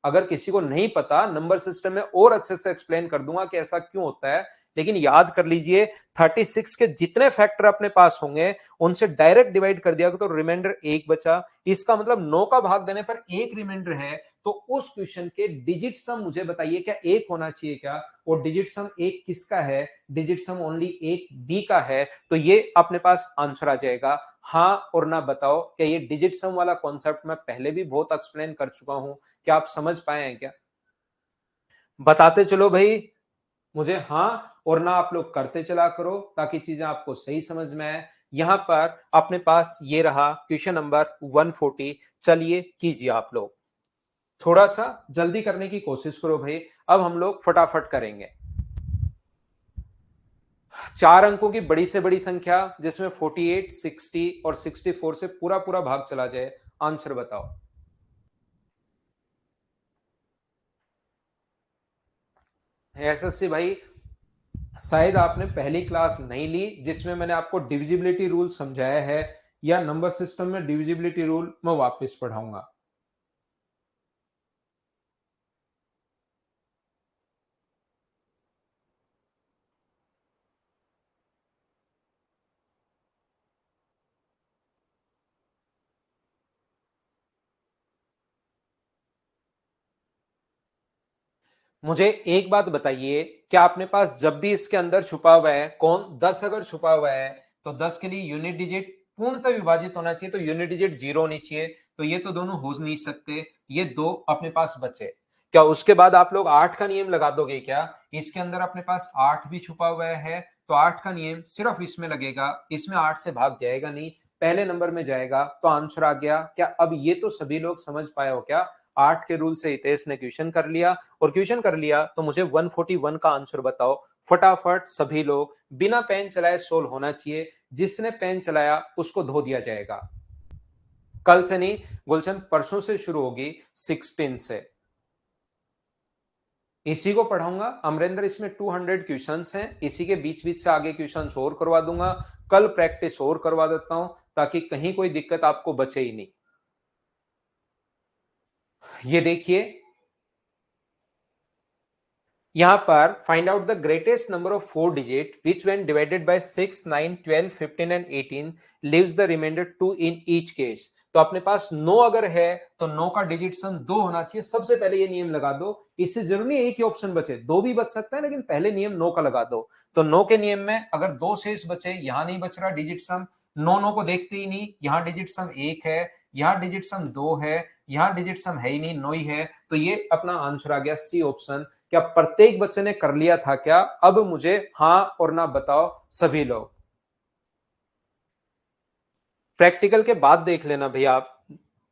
अगर किसी को नहीं पता नंबर सिस्टम में और अच्छे से एक्सप्लेन कर दूंगा कि ऐसा क्यों होता है, लेकिन याद कर लीजिए 36 के जितने फैक्टर अपने पास होंगे उनसे डायरेक्ट डिवाइड कर दिया तो रिमाइंडर 1 बचा। इसका मतलब 9 का भाग देने पर 1 रिमाइंडर है, तो उस क्वेश्चन के डिजिट सम मुझे बताइए, क्या 1 होना चाहिए क्या? और डिजिट सम 1 किसका है? डिजिट सम ओनली 1 बी का है, तो ये अपने पास आंसर आ जाएगा। हाँ और ना बताओ, क्या ये डिजिट सम वाला कॉन्सेप्ट मैं पहले भी बहुत एक्सप्लेन कर चुका हूं, क्या आप समझ पाए हैं क्या? बताते चलो भाई मुझे हाँ और ना आप लोग करते चला करो ताकि चीजें आपको सही समझ में आए। यहां पर अपने पास ये रहा क्वेश्चन नंबर 140, चलिए कीजिए आप लोग। थोड़ा सा जल्दी करने की कोशिश करो भाई, अब हम लोग फटाफट करेंगे। 4 अंकों की बड़ी से बड़ी संख्या जिसमें 48, 60 और 64 से पूरा पूरा भाग चला जाए, आंसर बताओ। एसएससी भाई, शायद आपने पहली क्लास नहीं ली जिसमें मैंने आपको डिविजिबिलिटी रूल समझाया है, या नंबर सिस्टम में डिविजिबिलिटी रूल मैं वापस पढ़ाऊंगा। मुझे एक बात बताइए, क्या अपने पास जब भी इसके अंदर छुपा हुआ है कौन 10 अगर छुपा हुआ है तो 10 के लिए यूनिट डिजिट पूर्णतः विभाजित होना चाहिए, तो यूनिट डिजिट 0 होनी चाहिए, तो ये तो दोनों हो नहीं सकते, ये दो अपने पास बचे। क्या उसके बाद आप लोग 8 का नियम लगा दोगे क्या? इसके अंदर अपने पास 8 भी छुपा हुआ है, तो 8 का नियम सिर्फ इसमें लगेगा, इसमें 8 से भाग जाएगा नहीं, पहले नंबर में जाएगा, तो आंसर आ गया। क्या अब ये तो सभी लोग समझ पाए हो क्या? 8 के रूल से हितेश ने क्वेश्चन कर लिया, और क्वेश्चन कर लिया तो मुझे 141 का आंसर बताओ फटाफट सभी लोग। बिना पेन चलाए सोल्व होना चाहिए, जिसने पेन चलाया उसको धो दिया जाएगा। कल से नहीं गुलशन, परसों से शुरू होगी 16 से, इसी को पढ़ाऊंगा अमरिंदर। इसमें 200 क्वेश्चंस हैं, इसी के बीच बीच से आगे क्वेश्चंस और करवा दूंगा, कल प्रैक्टिस और करवा देता हूं ताकि कहीं कोई दिक्कत आपको बचे ही नहीं। ये देखिए यहां पर find out the greatest number of 4 digit which when divided by 6, 9, 12, 15 and 18 leaves the remainder 2 in each case. तो अपने पास 9 अगर है तो 9 का डिजिट सम 2 होना चाहिए। सबसे पहले ये नियम लगा दो, इससे जरूरी एक ही ऑप्शन बचे, दो भी बच सकता है लेकिन पहले नियम 9 का लगा दो। तो 9 के नियम में अगर दो शेष बचे, यहां नहीं बच रहा डिजिट सम, 9 9 को देखते ही नहीं, यहाँ डिजिट सम 1 है, यहाँ डिजिट सम 2 है, यहाँ डिजिट सम है ही नहीं, 9 ही है, तो ये अपना आंसर आ गया सी ऑप्शन। क्या प्रत्येक बच्चे ने कर लिया था क्या? अब मुझे हाँ और ना बताओ सभी लोग। प्रैक्टिकल के बाद देख लेना भैया आप,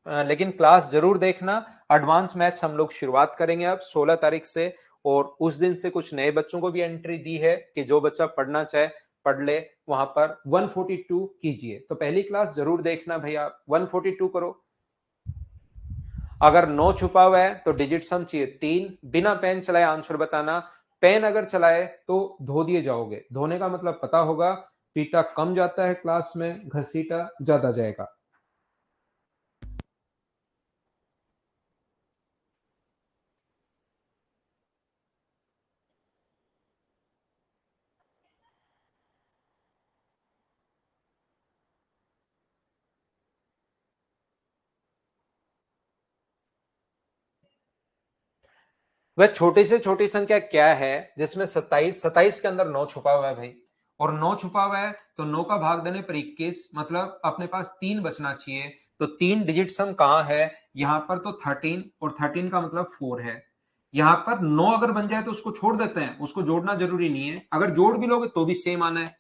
लेकिन क्लास जरूर देखना। एडवांस मैथ्स हम लोग शुरुआत करेंगे अब 16 तारीख से, और उस दिन से कुछ नए बच्चों को भी एंट्री दी है कि जो बच्चा पढ़ना चाहे पढ़ ले, वहां पर 142 कीजिए। तो पहली क्लास जरूर देखना भैया, 142 करो। अगर 9 छुपा हुआ है तो डिजिट सम चाहिए 3। बिना पेन चलाए आंसर बताना। पेन अगर चलाए तो धो दिए जाओगे। धोने का मतलब पता होगा, पीटा कम जाता है क्लास में, घसीटा ज्यादा जाएगा। वह छोटी से छोटी संख्या क्या है जिसमें 27, 27 के अंदर 9 छुपा हुआ है भाई, और 9 छुपा हुआ है तो 9 का भाग देने पर 21, मतलब अपने पास 3 बचना चाहिए। तो 3 डिजिट सम कहां है, यहां पर तो 13, और 13 का मतलब 4 है। यहां पर 9 अगर बन जाए तो उसको छोड़ देते हैं, उसको जोड़ना जरूरी नहीं है। अगर जोड़ भी लोगे तो भी सेम आना है,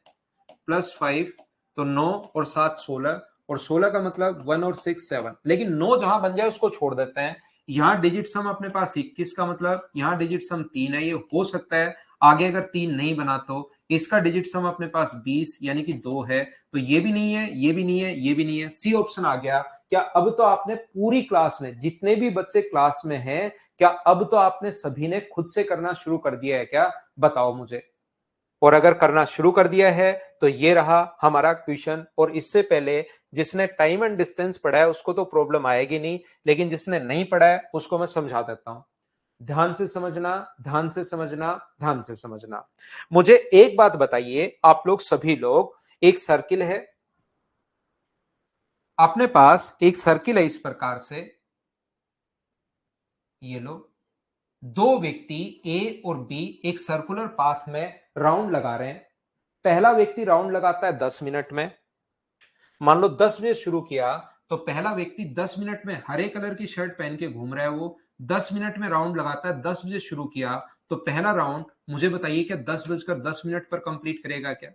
+5, तो 9 और 7 16, और 16 का मतलब 1 और 6 7। लेकिन 9 जहां बन जाए उसको छोड़ देते हैं। यहां डिजिट सम अपने पास 21 का मतलब यहां डिजिट सम 3 है, ये हो सकता है आगे अगर 3 नहीं बना तो। इसका डिजिट सम अपने पास 20 यानी कि 2 है, तो ये भी नहीं है, ये भी नहीं है, ये भी नहीं है, सी ऑप्शन आ गया। क्या अब तो आपने पूरी क्लास में जितने भी बच्चे क्लास में हैं, क्या अब तो आपने सभी ने खुद से करना शुरू कर दिया है क्या, बताओ मुझे। और अगर करना शुरू कर दिया है तो ये रहा हमारा क्वेश्चन। और इससे पहले जिसने टाइम एंड डिस्टेंस पढ़ा है उसको तो प्रॉब्लम आएगी नहीं, लेकिन जिसने नहीं पढ़ा है उसको मैं समझा देता हूं। ध्यान से समझना, ध्यान से समझना, ध्यान से समझना। मुझे एक बात बताइए, आप लोग सभी लोग, एक सर्किल है, अपने पास एक सर्किल है इस प्रकार से, ये लो। दो व्यक्ति ए और बी एक सर्कुलर पाथ में राउंड लगा रहे हैं। पहला व्यक्ति राउंड लगाता है 10 मिनट में। मान लो 10 बजे शुरू किया, तो पहला व्यक्ति 10 मिनट में हरे कलर की शर्ट पहन के घूम रहा है, वो 10 मिनट में राउंड लगाता है। 10 बजे शुरू किया तो पहला राउंड मुझे बताइए क्या 10 बजकर 10 मिनट पर कंप्लीट करेगा क्या?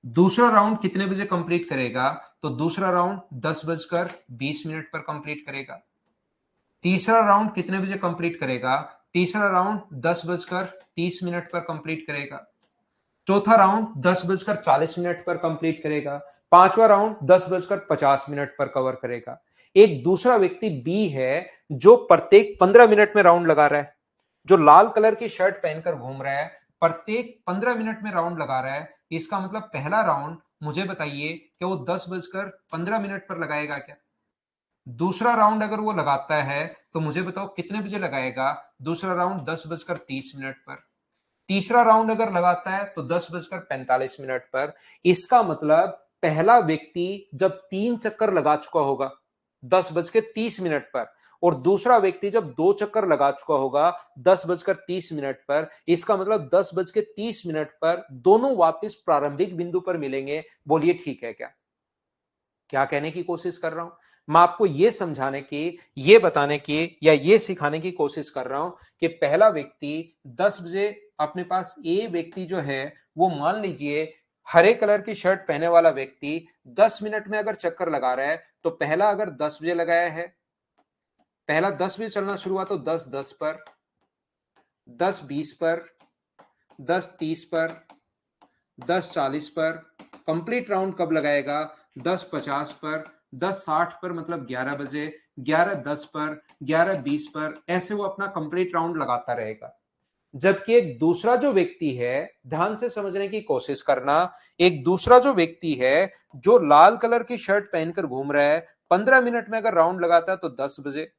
दूसरा राउंड कितने बजे कंप्लीट करेगा? तो दूसरा राउंड 10 बजकर 20 मिनट पर कंप्लीट करेगा। तीसरा राउंड कितने बजे कंप्लीट करेगा? तीसरा राउंड 10 बजकर 30 मिनट पर कंप्लीट करेगा। चौथा राउंड 10 बजकर 40 मिनट पर कंप्लीट करेगा। पांचवा राउंड 10 बजकर 50 मिनट पर कवर करेगा। एक दूसरा व्यक्ति बी है जो प्रत्येक 15 मिनट में राउंड लगा रहा है, जो लाल कलर की शर्ट पहनकर घूम रहा है, प्रत्येक 15 मिनट में राउंड लगा रहा है। इसका मतलब पहला राउंड मुझे बताइए कि वो 10 बजकर 15 मिनट पर लगाएगा क्या? दूसरा राउंड अगर वो लगाता है तो मुझे बताओ कितने बजे लगाएगा? दूसरा राउंड 10 बजकर 30 मिनट पर। तीसरा राउंड अगर लगाता है तो 10 बजकर 45 मिनट पर। इसका मतलब पहला व्यक्ति जब 3 चक्कर लगा चुका होगा 10 बज के 30 मिनट पर, और दूसरा व्यक्ति जब 2 चक्कर लगा चुका होगा 10 बजकर 30 मिनट पर, इसका मतलब 10 बज के 30 मिनट पर दोनों वापस प्रारंभिक बिंदु पर मिलेंगे। बोलिए ठीक है क्या? क्या कहने की कोशिश कर रहा हूं मैं? आपको यह समझाने की, यह बताने की, या यह सिखाने की कोशिश कर रहा हूं कि पहला व्यक्ति 10 बजे, अपने पास ए व्यक्ति जो है वो, मान लीजिए हरे कलर की शर्ट पहने वाला व्यक्ति 10 मिनट में अगर चक्कर लगा रहा है, तो पहला अगर 10 बजे लगाया है, पहला 10 बजे चलना शुरू हुआ तो 10:10 पर, 10:20 पर, 10:30 पर, 10:40 पर। कंप्लीट राउंड कब लगाएगा? 10:50 पर, 10:60 पर, मतलब 11 बजे, 11:10 पर, 11:20 पर। ऐसे वो अपना कंप्लीट राउंड लगाता रहेगा। जबकि एक दूसरा जो व्यक्ति है, ध्यान से समझने की कोशिश करना, एक दूसरा जो व्यक्ति है जो लाल कलर की शर्ट पहनकर घूम रहा है, 15 मिनट में अगर राउंड लगाता है तो 10 बजे,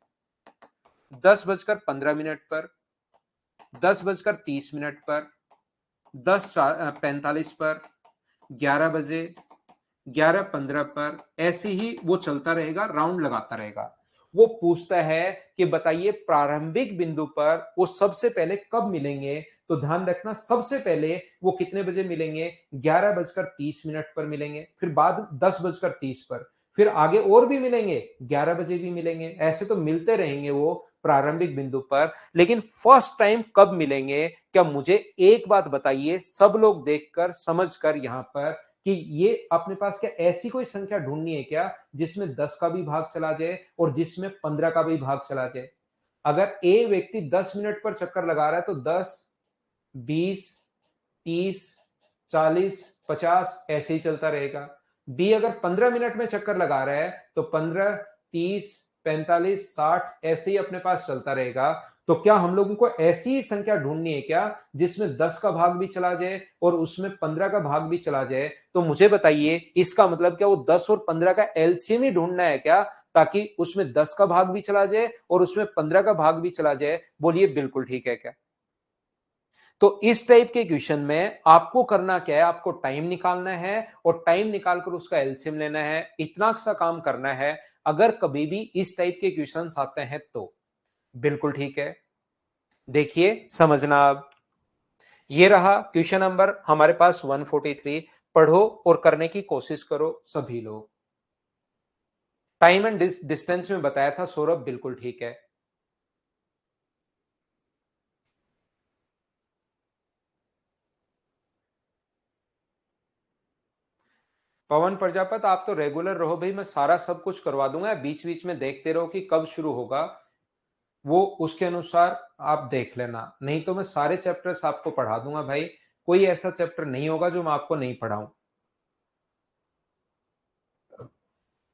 10 बजकर 15 मिनट पर, 10 बजकर 30 मिनट पर, 10:45 पर, 11 बजे, 11:15 पर। ऐसे ही वो चलता रहेगा, राउंड लगाता रहेगा। वो पूछता है कि बताइए प्रारंभिक बिंदु पर वो सबसे पहले कब मिलेंगे? तो ध्यान रखना, सबसे पहले वो कितने बजे मिलेंगे? 11:30 पर मिलेंगे, फिर बाद 10:30 पर, फिर आगे और भी मिलेंगे, 11 बजे भी मिलेंगे। ऐसे तो मिलते रहेंगे वो प्रारंभिक बिंदु पर। लेकिन फर्स्ट टाइम कब मिलेंगे? क्या मुझे एक बात बताइए, सब लोग देखकर समझकर, यहां पर, कि ये अपने पास क्या ऐसी कोई संख्या ढूंढनी है क्या जिसमें 10 का भी भाग चला जाए और जिसमें 15 का भी भाग चला जाए? अगर ए व्यक्ति 10 मिनट पर चक्कर लगा रहा है तो 10, 20, 30, 40, 50 ऐसे ही चलता रहेगा। बी अगर 15 मिनट में चक्कर लगा रहा है तो 15, 30, 45, 60 ऐसे ही अपने पास चलता रहेगा। तो क्या हम लोगों को ऐसी ही संख्या ढूंढनी है क्या जिसमें 10 का भाग भी चला जाए और उसमें 15 का भाग भी चला जाए? तो मुझे बताइए, इसका मतलब क्या वो 10 और 15 का एलसीएम ही ढूंढना है क्या, ताकि उसमें 10 का भाग भी चला जाए और उसमें 15 का भाग भी चला जाए? बोलिए बिल्कुल ठीक है क्या? तो इस टाइप के क्वेश्चन में आपको करना क्या है, आपको टाइम निकालना है और टाइम निकालकर उसका एलसीएम लेना है, इतना सा काम करना है। अगर कभी भी इस टाइप के क्वेश्चंस आते हैं तो बिल्कुल ठीक है। देखिए समझना अब, ये रहा क्वेश्चन नंबर हमारे पास 143। पढ़ो और करने की कोशिश करो सभी लोग। टाइम एंड डिस्टेंस में बताया था सौरभ, बिल्कुल ठीक है। पवन प्रजापत आप तो रेगुलर रहो भाई, मैं सारा सब कुछ करवा दूंगा, बीच बीच में देखते रहो कि कब शुरू होगा, वो उसके अनुसार आप देख लेना, नहीं तो मैं सारे चैप्टर्स आपको पढ़ा दूंगा भाई। कोई ऐसा चैप्टर नहीं होगा जो मैं आपको नहीं पढ़ाऊं।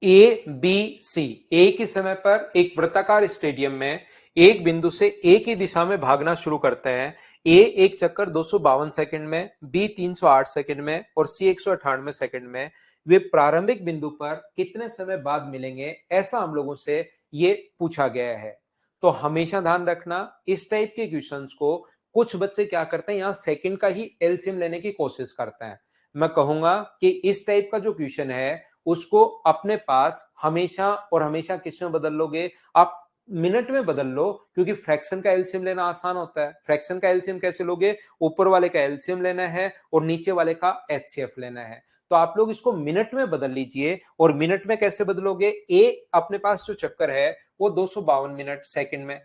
ए बी सी, एक ही समय पर एक वृत्ताकार स्टेडियम में एक बिंदु से एक ही दिशा में भागना शुरू करते हैं। ए एक चक्कर 252 सेकंड में, बी 308 सेकंड में और सी 198 सेकंड में। वे प्रारंभिक बिंदु पर कितने समय बाद मिलेंगे, ऐसा हम लोगों से ये पूछा गया है। तो हमेशा ध्यान रखना, इस टाइप के क्वेश्चंस को कुछ बच्चे क्या करते हैं, यहां सेकंड का ही एलसीएम लेने की कोशिश करते हैं। मैं कहूंगा कि इस टाइप का जो क्वेश्चन है उसको अपने पास हमेशा और हमेशा किस में बदल लोगे आप, मिनट में बदल लो, क्योंकि फ्रैक्शन का एलसीएम लेना आसान होता है। फ्रैक्शन का एलसीएम कैसे लोगे, ऊपर वाले का एलसीएम लेना है और नीचे वाले का एचसीएफ लेना है। तो आप लोग इसको मिनट में बदल लीजिए। और मिनट में कैसे बदलोगे, ए अपने पास जो चक्कर है वो 252 मिनट सेकंड में,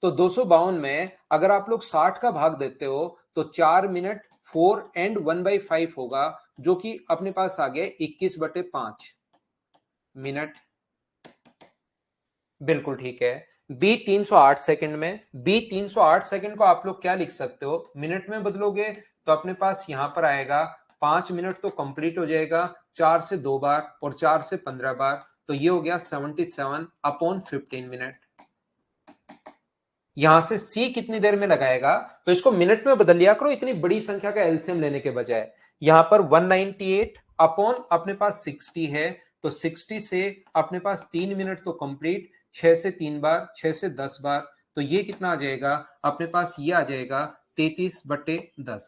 तो 252 में अगर आप लोग 60 का भाग देते हो तो 4 मिनट 4 and 1/5 होगा, जो कि अपने पास आ गया 21/5 मिनट। बिल्कुल ठीक है। बी 308 सेकंड में, बी 308 सेकंड को आप लोग क्या लिख सकते हो, मिनट में बदलोगे तो अपने पास यहां पर आएगा 5 मिनट तो कंप्लीट हो जाएगा, 4 से 2 बार और 4 से 15 बार, तो ये हो गया 77/15 मिनट। यहां से सी कितनी देर में लगाएगा, तो इसको मिनट में बदल लिया करो इतनी बड़ी संख्या का एलसीएम लेने के बजाय। यहां पर 198 अपॉन अपने पास 60 है, तो 60 से अपने पास 3 मिनट तो कंप्लीट, 6 से 3 बार, 6 से 10 बार, तो ये कितना आ जाएगा अपने पास, ये आ जाएगा 33/10।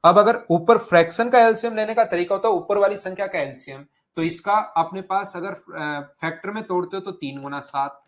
अब अगर ऊपर फ्रैक्शन का एलसीएम लेने का तरीका होता है ऊपर वाली संख्या का एलसीएम, तो इसका अपने पास अगर फैक्टर में तोड़ते हो तो 3 गुना 7,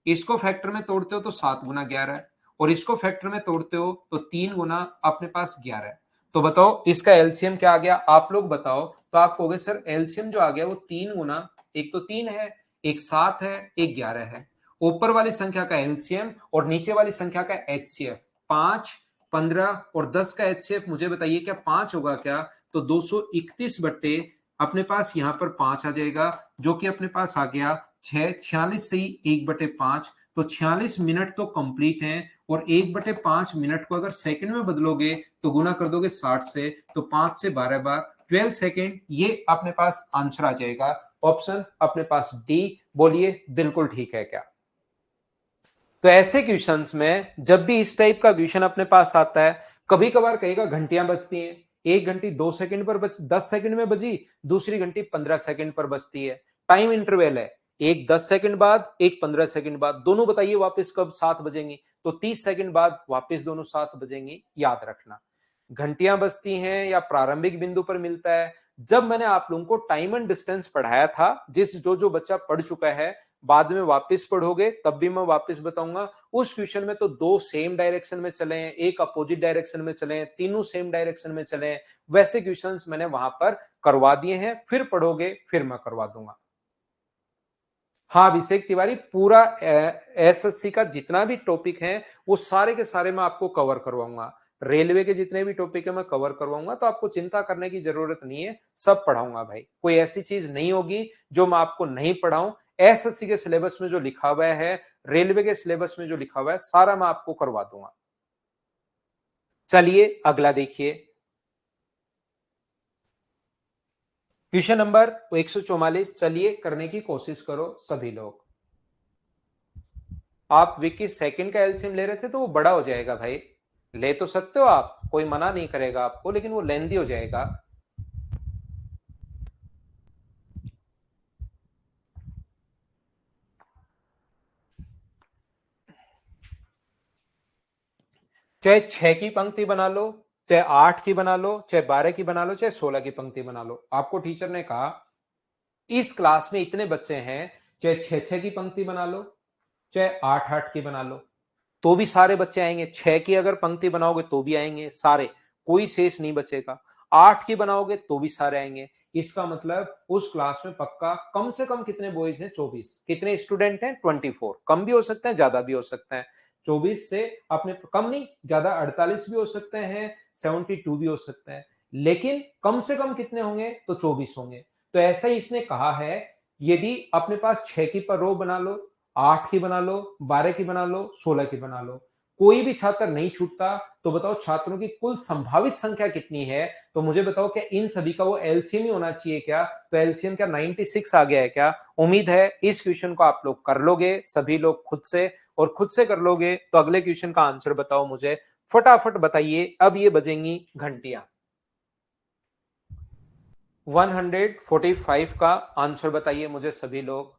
इसको फैक्टर में तोड़ते हो तो 7 गुना 11, और इसको फैक्टर में तोड़ते हो तो 3 गुना अपने पास 11। तो बताओ इसका एलसीएम क्या आ गया, आप लोग बताओ। तो आप कहोगे सर एलसीएम जो आ गया वो 3 गुना, एक तो 3 है, एक 7 है, एक 11 है। ऊपर वाली संख्या का एलसीएम और नीचे वाली संख्या का एचसीएफ 5, 15 और 10 का एचसीएफ मुझे बताइए क्या 5 होगा क्या? तो 231 बट्टे अपने पास यहां पर 5 आ जाएगा, जो कि अपने पास आ गया 46 से ही 1/5, तो 46 मिनट तो कंप्लीट है। और 1/5 मिनट को अगर सेकंड में बदलोगे तो गुना कर दोगे 60 से, तो 5 से 12 बार 12 सेकंड, ये अपने पास आंसर आ जाएगा। ऑप्शन अपने पास डी, बोलिए बिल्कुल ठीक है क्या? तो ऐसे क्वेश्चंस में जब भी इस टाइप का क्वेश्चन अपने पास आता है, कभी कभार कहेगा घंटियां बजती हैं, एक घंटी 2 सेकंड पर 10 सेकंड में बजी, दूसरी घंटी 15 सेकंड पर बजती है। टाइम इंटरवल है, एक 10 सेकंड बाद, एक 15 सेकंड बाद, दोनों बताइए वापस कब साथ बजेंगी, तो 30 सेकंड बाद वापस दोनों साथ बजेंगी। याद रखना, घंटियां बजती हैं या प्रारंभिक बिंदु पर मिलता है। जब मैंने आप लोगों को टाइम एंड डिस्टेंस पढ़ाया था, जिस जो जो बच्चा पढ़ चुका है, बाद में वापस पढ़ोगे तब भी मैं वापस बताऊंगा, उस क्वेश्चन में तो दो सेम डायरेक्शन में चले, एक अपोजिट डायरेक्शन में चले, तीनों सेम डायरेक्शन में चले, वैसे क्वेश्चंस मैंने वहां पर करवा दिए हैं। फिर पढ़ोगे फिर मैं करवा दूंगा। हाँ अभिषेक तिवारी, पूरा एसएससी का जितना भी टॉपिक है वो सारे के सारे मैं आपको कवर करवाऊंगा। रेलवे के जितने भी टॉपिक है मैं कवर करवाऊंगा, तो आपको चिंता करने की जरूरत नहीं है, सब पढ़ाऊंगा भाई। कोई ऐसी चीज नहीं होगी जो मैं आपको नहीं पढ़ाऊं। एसएससी के सिलेबस में जो लिखा हुआ है, रेलवे के सिलेबस में जो लिखा हुआ है, सारा मैं आपको करवा दूंगा। चलिए अगला देखिए, क्वेश्चन नंबर 144, चलिए करने की कोशिश करो सभी लोग। आप विक्की सेकंड का एलसीएम ले रहे थे तो वो बड़ा हो जाएगा भाई, ले तो सकते हो आप, कोई मना नहीं करेगा आपको, लेकिन वो लेंदी हो जाएगा। चाहे 6 की पंक्ति बना लो, चाहे 8 की बना लो, चाहे 12 की बना लो, चाहे 16 की पंक्ति बना लो, आपको टीचर ने कहा इस क्लास में इतने बच्चे हैं, चाहे 6 की पंक्ति बना लो, चाहे 8 की बना लो, तो भी सारे बच्चे आएंगे। 6 की अगर पंक्ति बनाओगे तो भी आएंगे सारे, कोई शेष नहीं बचेगा। 8 की बनाओगे तो भी सारे आएंगे। इसका मतलब उस क्लास में पक्का कम से कम कितने बॉयज हैं? 24। कितने स्टूडेंट हैं? 24। कम भी हो सकते हैं, ज्यादा भी हो सकते हैं। 24 से अपने कम नहीं ज्यादा 48 भी हो सकते हैं, 72 भी हो सकते हैं, लेकिन कम से कम कितने होंगे? तो 24 होंगे। तो ऐसा ही इसने कहा है, यदि अपने पास 6 की पर रो बना लो, 8 की बना लो, 12 की बना लो, 16 की बना लो, कोई भी छात्र नहीं छूटता, तो बताओ छात्रों की कुल संभावित संख्या कितनी है? तो मुझे बताओ क्या इन सभी का वो एलसीएम ही होना चाहिए क्या? तो एलसीएम क्या 96 आ गया है क्या? उम्मीद है इस क्वेश्चन को आप लोग कर लोगे सभी लोग खुद से, और खुद से कर लोगे तो अगले क्वेश्चन का आंसर बताओ मुझे, फटाफट बताइए, अब ये बजेंगी घंटियां। 145 का आंसर बताइए मुझे सभी लोग।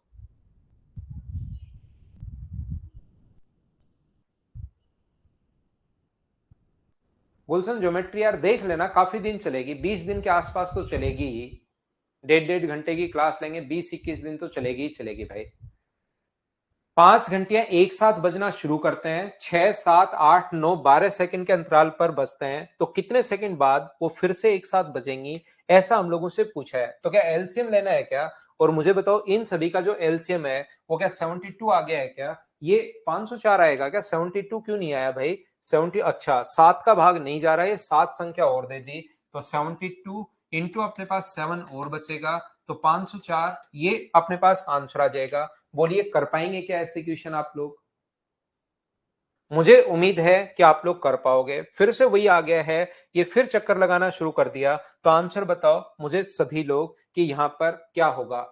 गुलशन ज्योमेट्री यार देख लेना, काफी दिन चलेगी, 20 दिन के आसपास तो चलेगी ही। 1.5 घंटे की क्लास लेंगे, 20-21 दिन तो चलेगी ही चलेगी भाई। 5 घंटियां एक साथ बजना शुरू करते हैं, 6, 7, 8, 9, 12 सेकंड के अंतराल पर बजते हैं, तो कितने सेकंड बाद वो फिर से एक साथ बजेंगी, ऐसा हम लोगों से पूछा है। तो क्या एलसीएम लेना है क्या? और मुझे बताओ इन सभी का जो एलसीएम है वो क्या 72 आ गया है क्या? ये 504 आएगा क्या? 72 क्यों नहीं आया भाई? 70, अच्छा 7 का भाग नहीं जा रहा है, 7 संख्या और दे दी, तो 72 इंटू अपने पास 7 और बचेगा, तो 504 ये अपने पास आंसर आ जाएगा। बोलिए कर पाएंगे क्या ऐसे क्वेश्चन आप लोग? मुझे उम्मीद है कि आप लोग कर पाओगे। फिर से वही आ गया है, ये फिर चक्कर लगाना शुरू कर दिया, तो आंसर बताओ मुझे सभी लोग कि यहां पर क्या होगा।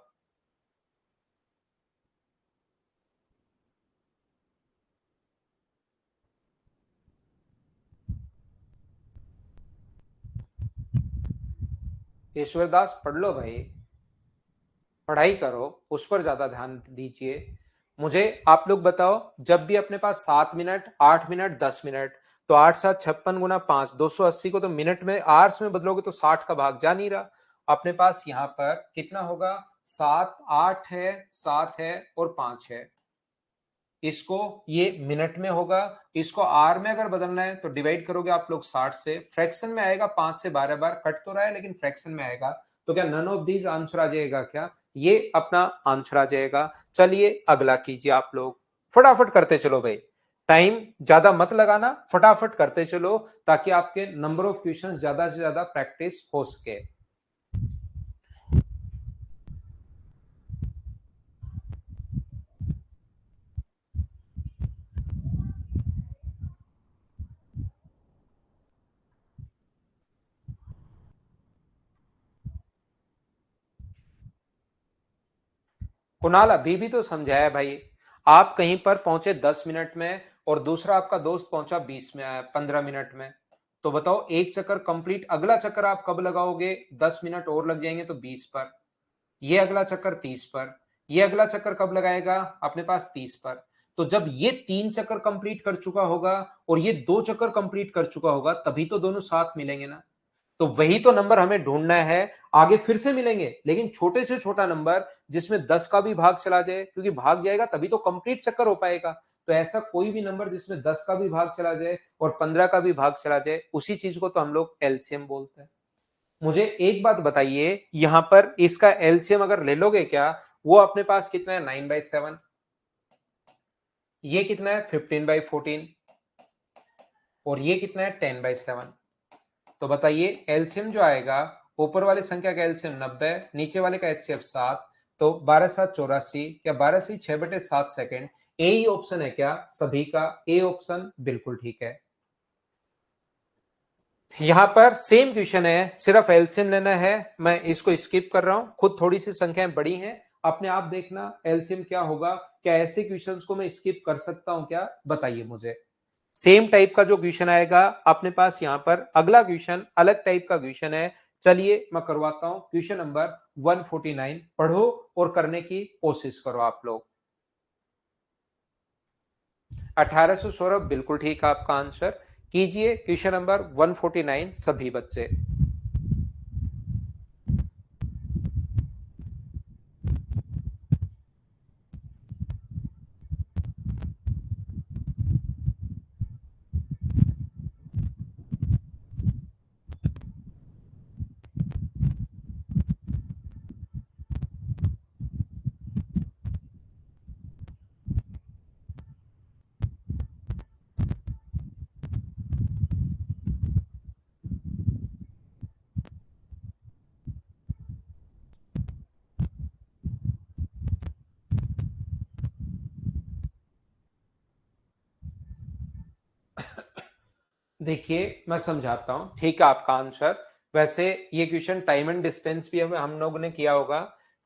ईश्वरदास पढ़ लो भाई, पढ़ाई करो, उस पर ज्यादा ध्यान दीजिए। मुझे आप लोग बताओ, जब भी अपने पास 7 मिनट, 8 मिनट, 10 मिनट, तो 8 7 56 गुना 5, 280 को तो मिनट में आवर्स में बदलोगे तो 60 का भाग जा नहीं रहा। अपने पास यहाँ पर कितना होगा? 7, 8 है, 7 है और 5 है। इसको ये मिनट में होगा, इसको आर में अगर बदलना है तो डिवाइड करोगे आप लोग 60 से, फ्रैक्शन में आएगा, 5 से 12 बार कट तो रहा है लेकिन फ्रैक्शन में आएगा। तो क्या नन ऑफ दीज आंसर आ जाएगा क्या? ये अपना आंसर आ जाएगा। चलिए अगला कीजिए आप लोग, फटाफट करते चलो भाई, टाइम ज्यादा मत लगाना, फटाफट करते चलो ताकि आपके नंबर ऑफ क्वेश्चन ज्यादा से ज्यादा प्रैक्टिस हो सके। कुणाल अभी भी तो समझाया भाई, आप कहीं पर पहुंचे 10 मिनट में और दूसरा आपका दोस्त पहुंचा 15 मिनट में, तो बताओ एक चक्कर कंप्लीट, अगला चक्कर आप कब लगाओगे? 10 मिनट और लग जाएंगे तो 20 पर, ये अगला चक्कर 30 पर, ये अगला चक्कर कब लगाएगा? अपने पास 30 पर। तो जब ये 3 चक्कर कंप्लीट कर चुका होगा और ये 2 चक्कर कंप्लीट कर चुका होगा, तभी तो दोनों साथ मिलेंगे ना। तो वही तो नंबर हमें ढूंढना है। आगे फिर से मिलेंगे लेकिन छोटे से छोटा नंबर जिसमें 10 का भी भाग चला जाए, क्योंकि भाग जाएगा तभी तो कंप्लीट चक्कर हो पाएगा। तो ऐसा कोई भी नंबर जिसमें 10 का भी भाग चला जाए और 15 का भी भाग चला जाए, उसी चीज को तो हम लोग एलसीएम बोलते हैं। मुझे एक बात बताइए, यहां पर इसका एलसीएम अगर ले लोगे क्या, वो अपने पास कितना है? 9/7। ये कितना है? 15/14। और ये कितना है? 10/7। तो बताइए एलसीएम जो आएगा, ऊपर वाली संख्या का एलसीएम 90, नीचे वाले का एचसीएफ 7, तो 12×7 = 84 या 12×6/7 सेकंड। ए ही ऑप्शन है क्या सभी का? ए ऑप्शन बिल्कुल ठीक है। यहां पर सेम क्वेश्चन है, सिर्फ एलसीएम लेना है। मैं इसको स्किप कर रहा हूं, खुद थोड़ी सी संख्याएं बड़ी हैं, अपने आप देखना एलसीएम क्या होगा। क्या ऐसे क्वेश्चंस को मैं स्किप कर सकता हूं क्या, बताइए मुझे। सेम टाइप का जो क्वेश्चन आएगा अपने पास, यहां पर अगला क्वेश्चन अलग टाइप का क्वेश्चन है। चलिए मैं करवाता हूं क्वेश्चन नंबर 149, पढ़ो और करने की कोशिश करो आप लोग। 1800 सौरभ, बिल्कुल ठीक है आपका आंसर। कीजिए क्वेश्चन नंबर 149 सभी बच्चे। देखिए मैं समझाता हूं, ठीक है आपका आंसर। वैसे ये क्वेश्चन टाइम एंड डिस्टेंस भी हम लोगों ने किया होगा।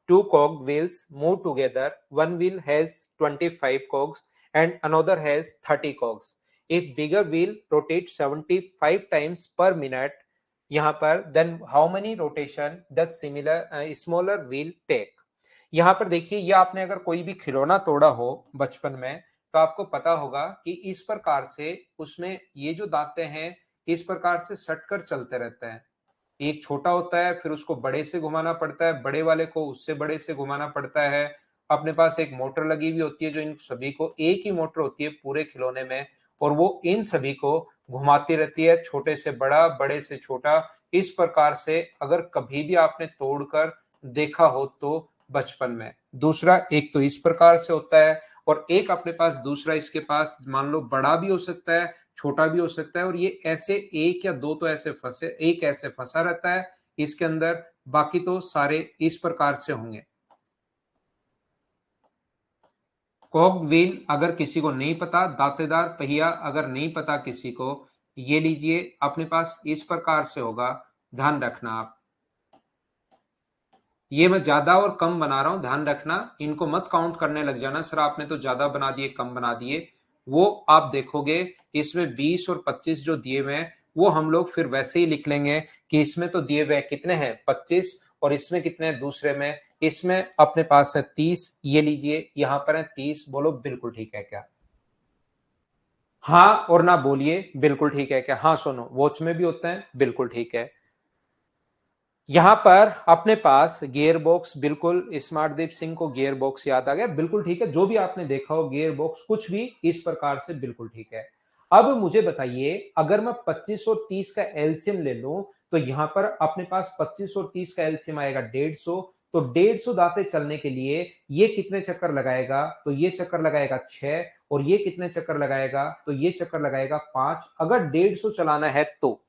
Two cog wheels move together, one wheel has 25 cogs and another has 30 cogs. If bigger wheel rotates 75 times per minute, यहाँ पर then how many rotation does smaller wheel take? यहाँ पर देखिए, ये आपने अगर कोई भी खिलौना तोड़ा हो बचपन में, तो आपको पता होगा कि इस प्रकार से उसमें ये जो दांते हैं इस प्रकार से सटकर चलते रहते हैं। एक छोटा होता है, फिर उसको बड़े से घुमाना पड़ता है, बड़े वाले को उससे बड़े से घुमाना पड़ता है। अपने पास एक मोटर लगी हुई होती है जो इन सभी को, एक ही मोटर होती है पूरे खिलौने में, और वो इन सभी को घुमाती रहती है, छोटे से बड़ा, बड़े से छोटा। इस प्रकार से अगर कभी भी आपने तोड़कर देखा हो तो बचपन में। दूसरा एक तो इस प्रकार से होता है, और एक अपने पास दूसरा इसके पास मान लो बड़ा भी हो सकता है, छोटा भी हो सकता है, और ये ऐसे एक या दो तो ऐसे फंसे, एक ऐसे फंसा रहता है इसके अंदर, बाकी तो सारे इस प्रकार से होंगे। कॉग व्हील अगर किसी को नहीं पता, दांतेदार पहिया अगर नहीं पता किसी को, ये लीजिए अपने पास इस प्रकार से होगा। ध्यान रखना आप, ये मैं ज्यादा और कम बना रहा हूं, ध्यान रखना, इनको मत काउंट करने लग जाना सर आपने तो ज्यादा बना दिए कम बना दिए। वो आप देखोगे इसमें 20 और 25 जो दिए हुए हैं वो हम लोग फिर वैसे ही लिख लेंगे कि इसमें तो दिए हुए कितने हैं 25, और इसमें कितने हैं दूसरे में, इसमें अपने पास है 30। ये लीजिए यहां पर है 30। बोलो बिल्कुल ठीक है क्या? हाँ और ना बोलिए बिल्कुल ठीक है क्या? हाँ सुनो, वॉच में भी होता है, बिल्कुल ठीक है। यहां पर अपने पास गियर बॉक्स, बिल्कुल स्मार्टदीप सिंह को गियर बॉक्स याद आ गया, बिल्कुल ठीक है। जो भी आपने देखा हो गियर बॉक्स कुछ भी इस प्रकार से, बिल्कुल ठीक है। अब मुझे बताइए, अगर मैं 25 और 30 का एलसीएम ले लूं, तो यहां पर अपने पास 25 और 30 का एलसीएम आएगा 150। तो 150 दांते चलने के लिए ये कितने चक्कर लगाएगा? तो ये चक्कर लगाएगा 6, और ये कितने चक्कर लगाएगा? तो ये चक्कर लगाएगा 5। अगर 150 चलाना है तो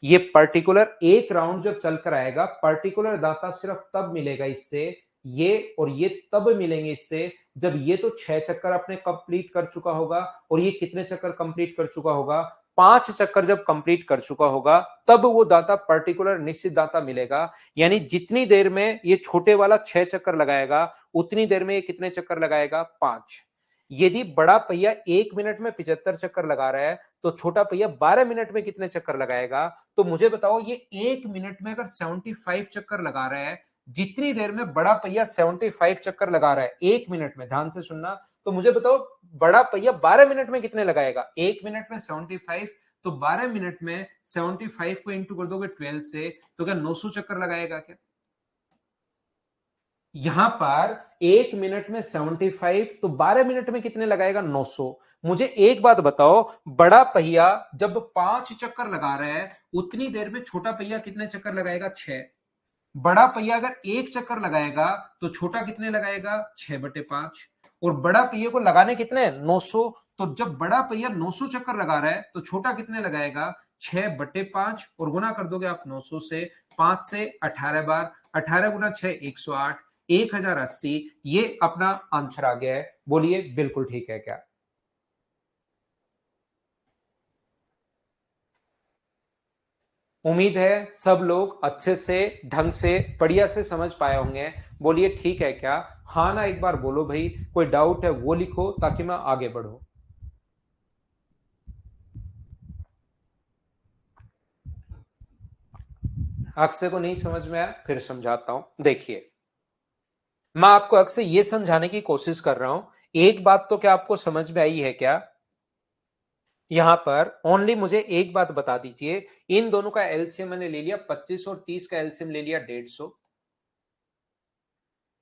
ये पर्टिकुलर एक राउंड जब चलकर आएगा, पर्टिकुलर दाता सिर्फ तब मिलेगा इससे, ये और ये तब मिलेंगे इससे जब ये तो 6 चक्कर अपने कंप्लीट कर चुका होगा, और ये कितने चक्कर कंप्लीट कर चुका होगा? 5 चक्कर जब कंप्लीट कर चुका होगा तब वो दाता पर्टिकुलर निश्चित दाता मिलेगा। यानी जितनी देर में ये छोटे वाला 6 चक्कर लगाएगा, उतनी देर में ये कितने चक्कर लगाएगा? 5। यदि बड़ा पहिया 1 मिनट में 75 चक्कर लगा रहा है, तो छोटा पहिया 12 मिनट में कितने चक्कर लगाएगा? तो मुझे बताओ, ये 1 मिनट में अगर 75 चक्कर लगा रहा है, जितनी देर में बड़ा पहिया 75 चक्कर लगा रहा है 1 मिनट में, ध्यान से सुनना, तो मुझे बताओ बड़ा पहिया 12 मिनट में कितने लगाएगा? 1 मिनट में 75, तो 12 मिनट में 75 को इंटू कर दोगे 12 से, तो क्या 900 चक्कर लगाएगा क्या? यहां पर 1 मिनट में 75, तो 12 मिनट में कितने लगाएगा? 900। मुझे एक बात बताओ, बड़ा पहिया जब 5 चक्कर लगा रहा है, उतनी देर में छोटा पहिया कितने चक्कर लगाएगा? 6। बड़ा पहिया अगर 1 चक्कर लगाएगा, तो छोटा कितने लगाएगा? 6/5। और बड़ा पहिया को लगाने कितने? 900। तो जब बड़ा पहिया 900 चक्कर लगा रहा है, तो छोटा कितने लगाएगा? 6/5। और गुना कर दोगे आप 900 से, 5 से 18 बार, 18 गुना 6 108, 1080। ये अपना आंसर आ गया है। बोलिए बिल्कुल ठीक है क्या? उम्मीद है सब लोग अच्छे से, ढंग से, बढ़िया से समझ पाए होंगे। बोलिए ठीक है क्या? हाँ ना एक बार बोलो भाई। कोई डाउट है वो लिखो ताकि मैं आगे बढ़ूं। अक्षय को नहीं समझ में आया, फिर समझाता हूं। देखिए, मैं आपको अक्सर ये समझाने की कोशिश कर रहा हूं। एक बात तो क्या आपको समझ में आई है क्या? यहां पर ओनली मुझे एक बात बता दीजिए, इन दोनों का एलसीएम मैंने ले लिया 25 और 30 का एलसीएम ले लिया 150।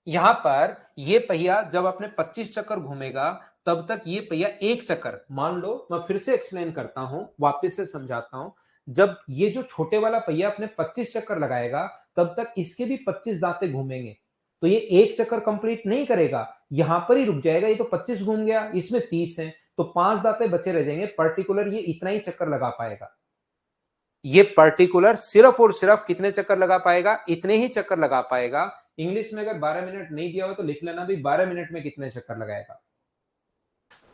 यहां पर ये पहिया जब अपने 25 चक्कर घूमेगा तब तक ये पहिया एक चक्कर, मान लो मैं फिर से एक्सप्लेन करता हूं, वापस से समझाता हूं। जब ये जो छोटे वाला पहिया अपने 25 चक्कर लगाएगा तब तक इसके भी 25 दांते घूमेंगे। तो ये एक चक्कर कंप्लीट नहीं करेगा, यहां पर ही रुक जाएगा। ये तो 25 घूम गया, इसमें 30 है, तो 5 दांते बचे रह जाएंगे। पर्टिकुलर ये इतना ही चक्कर लगा पाएगा। ये पर्टिकुलर सिर्फ और सिर्फ कितने चक्कर लगा पाएगा? इतने ही चक्कर लगा पाएगा। इंग्लिश में अगर 12 मिनट नहीं दिया हो तो लिख लेना भी 12 मिनट में कितने चक्कर लगाएगा।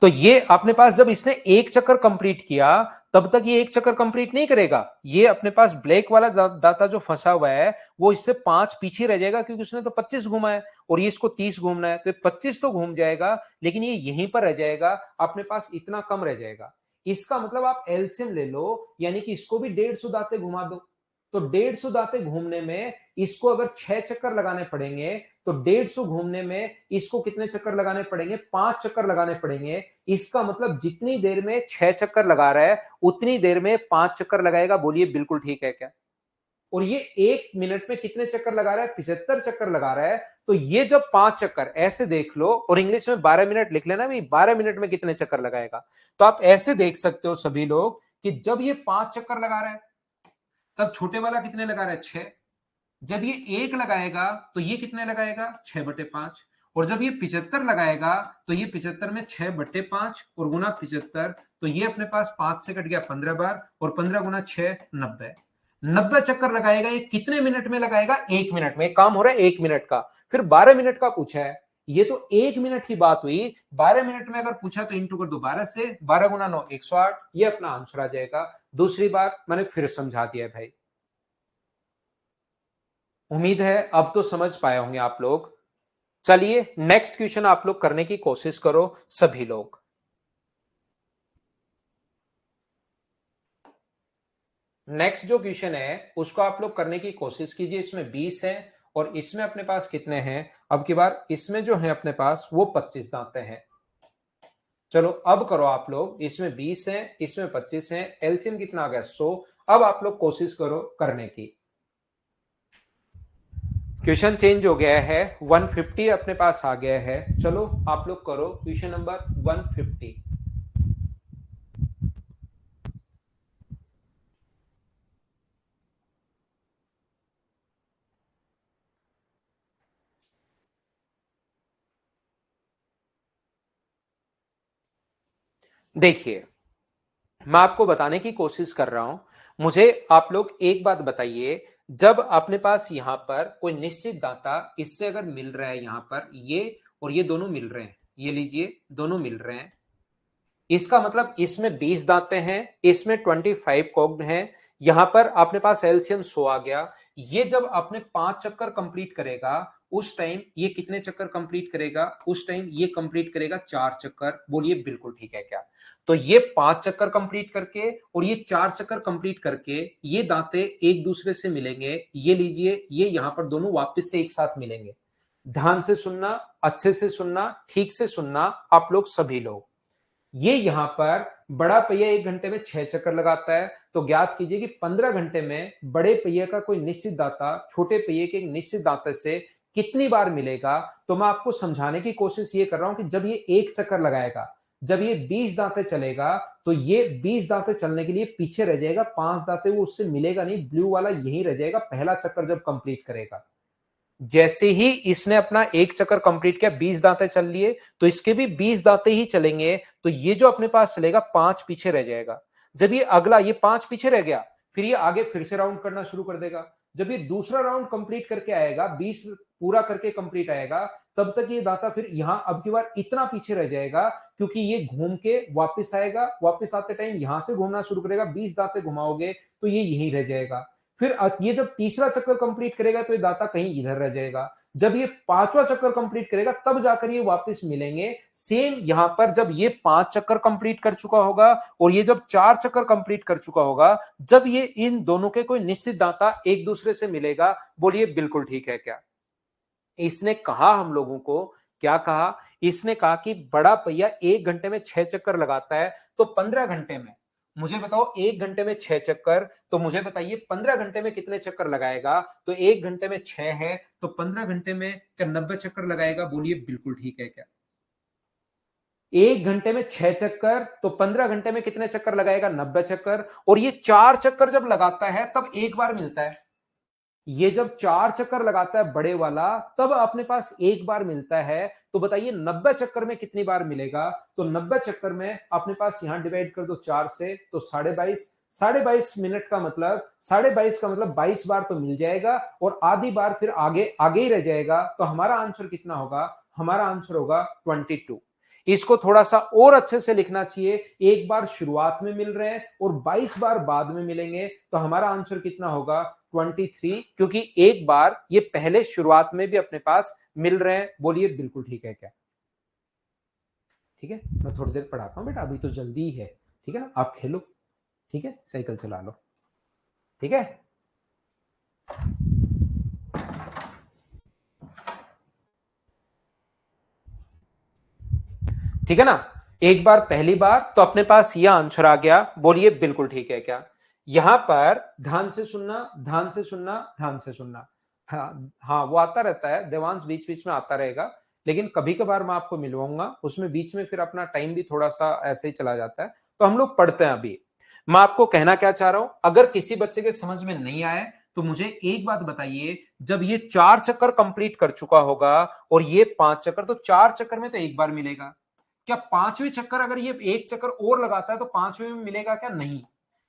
तो ये अपने पास जब इसने एक चक्कर कंप्लीट किया तब तक ये एक चक्कर कंप्लीट नहीं करेगा। ये अपने पास ब्लैक वाला दाता जो फंसा हुआ है वो इससे 5 पीछे रह जाएगा, क्योंकि उसने तो 25 घुमा है और ये इसको 30 घूमना है, तो 25 तो घूम जाएगा लेकिन ये यहीं पर रह जाएगा, अपने पास इतना कम रह जाएगा। इसका मतलब आप एलसीएम ले लो, यानी कि इसको भी 150 दांते घुमा दो। तो 150 दांते घूमने में इसको अगर 6 चक्कर लगाने पड़ेंगे तो 150 घूमने में इसको कितने चक्कर लगाने पड़ेंगे? 5 चक्कर लगाने पड़ेंगे। इसका मतलब जितनी देर में 6 चक्कर लगा रहा है उतनी देर में 5 चक्कर लगाएगा। बोलिए बिल्कुल ठीक है क्या? और ये 1 मिनट में कितने चक्कर लगा रहा है? 75 चक्कर लगा रहा है। तो ये जब 5 चक्कर ऐसे देख लो, और इंग्लिश में 12 मिनट लिख लेना भी, 12 मिनट में कितने चक्कर लगाएगा। तो आप ऐसे देख सकते हो सभी लोग कि जब ये 5 चक्कर लगा रहा है तब छोटे वाला कितने लगा रहा है? 6। जब ये 1 लगाएगा तो ये कितने लगाएगा? 6/5। और जब ये 75 लगाएगा तो ये 75 में 6/5 और गुना 75, तो ये अपने पास 5 से कट गया 15 बार, और 15 गुना 6 90। 90 चक्कर लगाएगा। ये कितने मिनट में लगाएगा? 1 मिनट में। काम हो रहा है 1 मिनट का। फिर 12 मिनट का पूछा है, ये तो 1 मिनट की बात हुई। 12 मिनट में अगर पूछा तो इंटू कर दो 12 से, 12 गुना 9 108, ये अपना आंसर आ जाएगा। दूसरी बार मैंने फिर समझा दिया भाई। उम्मीद है अब तो समझ पाए होंगे आप लोग। चलिए नेक्स्ट क्वेश्चन आप लोग करने की कोशिश करो सभी लोग। नेक्स्ट जो क्वेश्चन है उसको आप लोग करने की कोशिश कीजिए। इसमें 20 है और इसमें अपने पास कितने हैं? अब की बार इसमें जो है अपने पास वो 25 दांते हैं। चलो अब करो आप लोग। इसमें 20 है, इसमें 25 है, एलसीएम कितना आ गया? 100। अब आप लोग कोशिश करो करने की। क्वेश्चन चेंज हो गया है, 150 अपने पास आ गया है। चलो आप लोग करो क्वेश्चन नंबर 150। देखिए, मैं आपको बताने की कोशिश कर रहा हूं। मुझे आप लोग एक बात बताइए, जब अपने पास यहां पर कोई निश्चित दाता इससे अगर मिल रहा है, यहां पर ये और ये दोनों मिल रहे हैं, ये लीजिए दोनों मिल रहे हैं, इसका मतलब इसमें 20 दांते हैं, इसमें 25 कॉग्ड हैं। यहां पर अपने पास एलसीएम 100 आ गया। ये जब अपने 5 चक्कर कंप्लीट करेगा उस टाइम ये कितने चक्कर कंप्लीट करेगा? उस टाइम ये कंप्लीट करेगा 4 चक्कर। बोलिए बिल्कुल ठीक है क्या? तो ये 5 चक्कर कंप्लीट करके और ये 4 चक्कर कंप्लीट करके ये दांते एक दूसरे से मिलेंगे। ये लीजिए, ये यहां पर दोनों वापस से एक साथ मिलेंगे। ध्यान से सुनना, अच्छे से सुनना, ठीक से सुनना आप लोग सभी लोग। ये यहां पर बड़ा पहिया 1 घंटे में 6 चक्कर लगाता है, तो ज्ञात कीजिए कि 15 घंटे में बड़े पहिए का कोई निश्चित दाता छोटे पहिए के एक निश्चित दाते से कितनी बार मिलेगा। तो मैं आपको समझाने की कोशिश ये कर रहा हूं कि जब ये एक चक्कर लगाएगा, जब ये 20 दांते चलेगा, तो ये 20 दांते चलने के लिए पीछे रह जाएगा। 5 दांते वो उससे मिलेगा नहीं, ब्लू वाला यही रह जाएगा पहला चक्कर जब कंप्लीट करेगा। जैसे ही इसने अपना एक चक्कर कंप्लीट किया, 20 दांते चल लिए, तो इसके भी 20 दांते ही चलेंगे। तो ये जो अपने पास चलेगा 5 पीछे रह जाएगा। जब ये अगला ये 5 पीछे रह गया, फिर ये आगे फिर से राउंड करना शुरू कर देगा। जब ये दूसरा राउंड कंप्लीट करके आएगा, 20 पूरा करके कंप्लीट आएगा, तब तक ये दाता फिर यहां अब की बार इतना पीछे रह जाएगा, क्योंकि ये घूम के वापस आएगा। वापस आते टाइम यहां से घूमना शुरू करेगा। 20 दांते घुमाओगे तो ये यहीं रह जाएगा। फिर ये जब तीसरा चक्कर कंप्लीट करेगा तो ये दाता कहीं इधर रह जाएगा। जब ये पांचवा चक्कर कंप्लीट करेगा तब जाकर ये वापस मिलेंगे। सेम यहां पर जब ये 5 चक्कर कंप्लीट कर चुका होगा और ये जब 4 चक्कर कंप्लीट कर चुका होगा, जब ये इन दोनों के कोई निश्चित दाता एक दूसरे से मिलेगा, बोलिए बिल्कुल ठीक है क्या? इसने कहा हम लोगों को, क्या कहा? इसने कहा कि बड़ा पहिया 1 घंटे में 6 चक्कर लगाता है, तो 15 घंटे में मुझे बताओ, 1 घंटे में 6 चक्कर, तो मुझे बताइए 15 घंटे में कितने चक्कर लगाएगा? तो 1 घंटे में 6 है, तो 15 घंटे में क्या 90 चक्कर लगाएगा? बोलिए बिल्कुल ठीक है क्या? 1 घंटे में 6 चक्कर, तो 15 घंटे में कितने चक्कर लगाएगा? 90 चक्कर। और ये 4 चक्कर जब लगाता है तब एक बार मिलता है। ये जब 4 चक्कर लगाता है बड़े वाला, तब अपने पास एक बार मिलता है। तो बताइए 90 चक्कर में कितनी बार मिलेगा? तो 90 चक्कर में अपने पास यहां डिवाइड कर दो 4 से, तो 22.5। 22.5 मिनट का मतलब 22.5 का मतलब 22 बार तो मिल जाएगा और आधी बार फिर आगे आगे ही रह जाएगा। तो हमारा आंसर कितना होगा? हमारा आंसर होगा 22। इसको थोड़ा सा और अच्छे से लिखना चाहिए। एक बार शुरुआत में मिल रहे हैं और 22 बार बाद में मिलेंगे, तो हमारा आंसर कितना होगा? 23, क्योंकि एक बार ये पहले शुरुआत में भी अपने पास मिल रहे हैं। बोलिए बिल्कुल ठीक है क्या? ठीक है, मैं थोड़ी देर पढ़ाता हूं बेटा, अभी तो जल्दी ही है। ठीक है ना, आप खेलो, ठीक है, साइकिल चला लो, ठीक है। ठीक है ना, एक बार पहली बार तो अपने पास यह आंसर आ गया। बोलिए बिल्कुल ठीक है क्या? यहां पर ध्यान से सुनना, ध्यान से सुनना, ध्यान से सुनना। हाँ हाँ, वो आता रहता है देवांश, बीच बीच में आता रहेगा, लेकिन कभी कभार मैं आपको मिलवाऊंगा, उसमें बीच में फिर अपना टाइम भी थोड़ा सा ऐसे ही चला जाता है। तो हम लोग पढ़ते हैं अभी। मैं आपको कहना क्या चाह रहा हूं, अगर किसी बच्चे के समझ में नहीं आए तो मुझे एक बात बताइए, जब ये 4 चक्कर कंप्लीट कर चुका होगा और ये 5 चक्कर, तो 4 चक्कर में तो एक बार मिलेगा। क्या पांचवें चक्कर अगर ये एक चक्कर और लगाता है तो पांचवें में मिलेगा क्या? नहीं।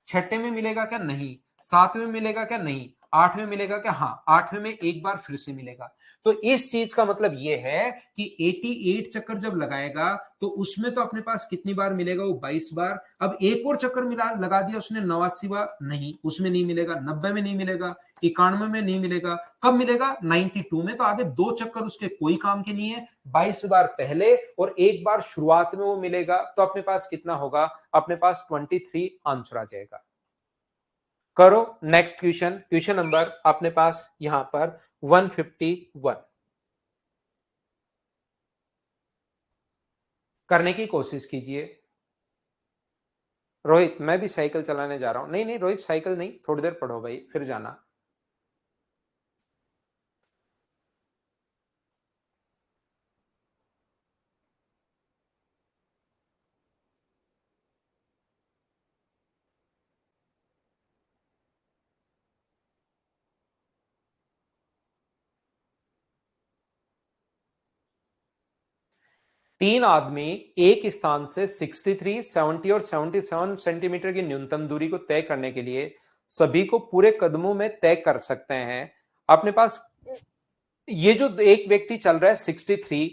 छठे में मिलेगा क्या? नहीं। सातवें में मिलेगा क्या? नहीं। आठवें में मिलेगा क्या? हाँ, आठवें में एक बार फिर से मिलेगा। तो इस चीज का मतलब ये है कि 88 चक्कर जब लगाएगा तो उसमें तो अपने पास कितनी बार मिलेगा? वो 22 बार। अब एक और चक्कर मिला लगा दिया उसने 89 बार, नहीं, उसमें नहीं मिलेगा। 90 में नहीं मिलेगा। 91 में नहीं मिलेगा। कब मिलेगा? 92 में। तो आगे दो चक्कर उसके कोई काम के नहीं है। 22 बार पहले और एक बार शुरुआत में वो मिलेगा, तो अपने पास कितना होगा? अपने पास 23 आंसर आ जाएगा। करो नेक्स्ट क्वेश्चन। क्वेश्चन नंबर अपने पास यहां पर 151 करने की कोशिश कीजिए। रोहित, मैं भी साइकिल चलाने जा रहा हूं। नहीं नहीं रोहित, साइकिल नहीं, थोड़ी देर पढ़ो भाई, फिर जाना। 3 आदमी एक स्थान से 63, 70 और 77 सेंटीमीटर की न्यूनतम दूरी को तय करने के लिए सभी को पूरे कदमों में तय कर सकते हैं। अपने पास ये जो एक व्यक्ति चल रहा है 63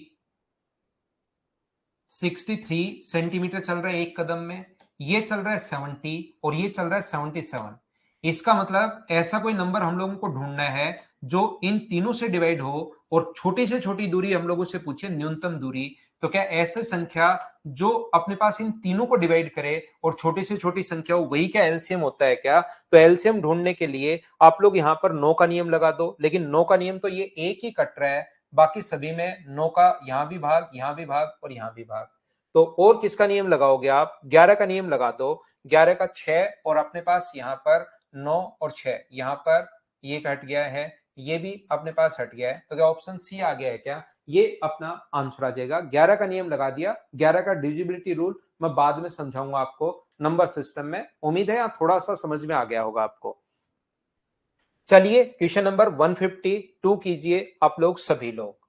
सेंटीमीटर चल रहा है एक कदम में, ये चल रहा है 70 और ये चल रहा है 77। इसका मतलब ऐसा कोई नंबर हम लोगों को ढूंढना है जो इन तीनों से डिवाइड हो और छोटी से छोटी दूरी हम लोगों से पूछे, न्यूनतम दूरी। तो क्या ऐसे संख्या जो अपने पास इन तीनों को डिवाइड करे और छोटी से छोटी संख्या हो, वही क्या एलसीएम होता है क्या? तो एलसीएम ढूंढने के लिए आप लोग यहां पर 9 का नियम लगा दो, लेकिन 9 का नियम तो ये एक ही कट रहा है, बाकी सभी में 9 का यहां भी भाग, यहां भी भाग और यहां भी भाग। तो और किसका नियम लगाओगे आप? 11 का नियम लगा दो। 11 का 6 और अपने पास यहां पर 9 और 6, यहां पर ये हट गया है, ये भी अपने पास हट गया है। तो क्या ऑप्शन सी आ गया है क्या? ये अपना आंसर आ जाएगा। 11 का नियम लगा दिया। 11 का डिविजिबिलिटी रूल मैं बाद में समझाऊंगा आपको नंबर सिस्टम में। उम्मीद है यहाँ थोड़ा सा समझ में आ गया होगा आपको। चलिए क्वेश्चन नंबर 152 कीजिए आप लोग सभी लोग।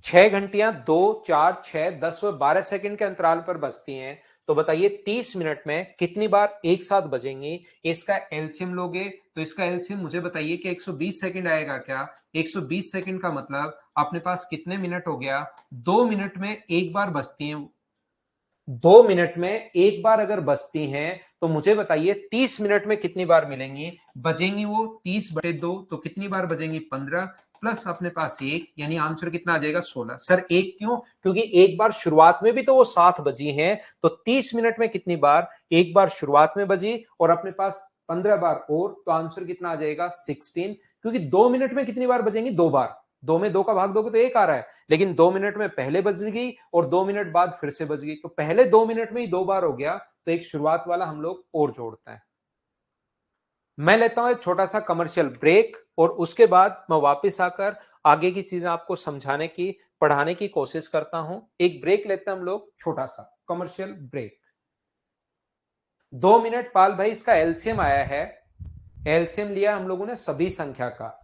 6 घंटियां 2, 4, 6, 10 व 12 सेकंड के अंतराल पर बजती हैं, तो बताइए 30 मिनट में कितनी बार एक साथ बजेंगी। इसका एलसीएम लोगे तो इसका एलसीएम मुझे बताइए कि 120 सेकंड आएगा क्या। 120 सेकंड का मतलब अपने पास कितने मिनट हो गया, 2 मिनट में एक बार बजती हैं। 2 मिनट में एक बार अगर बजती हैं तो मुझे बताइए 30 मिनट में कितनी बार मिलेंगी, बजेंगी वो 30/2, तो कितनी बार बजेंगी 15 प्लस अपने पास एक, यानी आंसर कितना आ जाएगा 16। सर एक क्यों, क्योंकि एक बार शुरुआत में भी तो वो 7 बजी हैं, तो 30 मिनट में कितनी बार, एक बार शुरुआत में बजी और अपने पास 15 बार और, तो आंसर कितना आ जाएगा 16। क्योंकि 2 मिनट में कितनी बार बजेंगी, 2 बार। 2 में 2 का भाग दोगे तो एक आ रहा है, लेकिन 2 मिनट में पहले बज गई और 2 मिनट बाद फिर से बज गई, तो पहले 2 मिनट में ही 2 बार हो गया, तो एक शुरुआत वाला हम लोग और जोड़ते हैं। मैं लेता हूं एक छोटा सा कमर्शियल ब्रेक और उसके बाद मैं वापस आकर आगे की चीजें आपको समझाने की, पढ़ाने की कोशिश करता हूं। एक ब्रेक लेते हैं हम लोग, छोटा सा कमर्शियल ब्रेक। 2 मिनट पाल भाई, इसका एलसीएम आया है, एलसीएम लिया हम लोगों ने सभी संख्या का।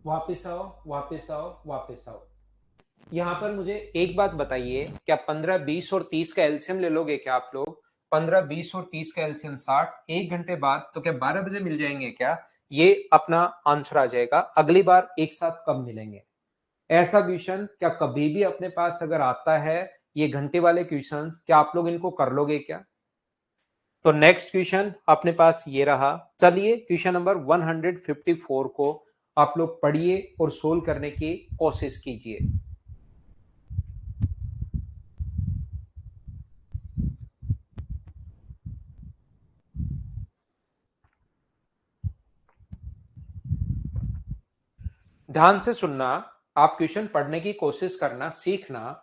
वापिस आओ, वापिस आओ, वापिस आओ। यहां पर मुझे एक बात बताइए, क्या 15, 20 और 30 का एलसीएम ले लोगे क्या आप लोग। 15, 20 और 30 का एलसीएम 60, 1 घंटे बाद तो क्या 12 बजे मिल जाएंगे क्या। ये अपना आंसर आ जाएगा। अगली बार एक साथ कब मिलेंगे, ऐसा क्वेश्चन क्या कभी भी अपने पास अगर आता है, ये घंटे वाले क्वेश्चंस, क्या आप लोग इनको कर लोगे क्या। तो नेक्स्ट क्वेश्चन अपने पास ये रहा। चलिए क्वेश्चन नंबर 154 को आप लोग पढ़िए और सोल्व करने की कोशिश कीजिए। ध्यान से सुनना, आप क्वेश्चन पढ़ने की कोशिश करना, सीखना।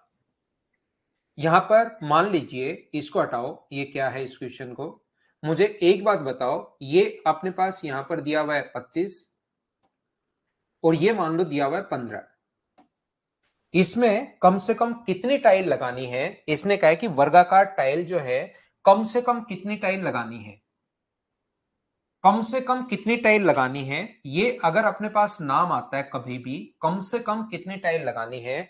यहां पर मान लीजिए, इसको हटाओ, ये क्या है इस क्वेश्चन को। मुझे एक बात बताओ, ये अपने पास यहां पर दिया हुआ है 25 और ये मान लो दिया हुआ है 15। इसमें कम से कम कितनी टाइल लगानी है? इसने कहा है कि वर्गाकार टाइल जो है कम से कम कितनी टाइल लगानी है, कम से कम कितनी टाइल लगानी है। ये अगर अपने पास नाम आता है कभी भी, कम से कम कितनी टाइल लगानी है,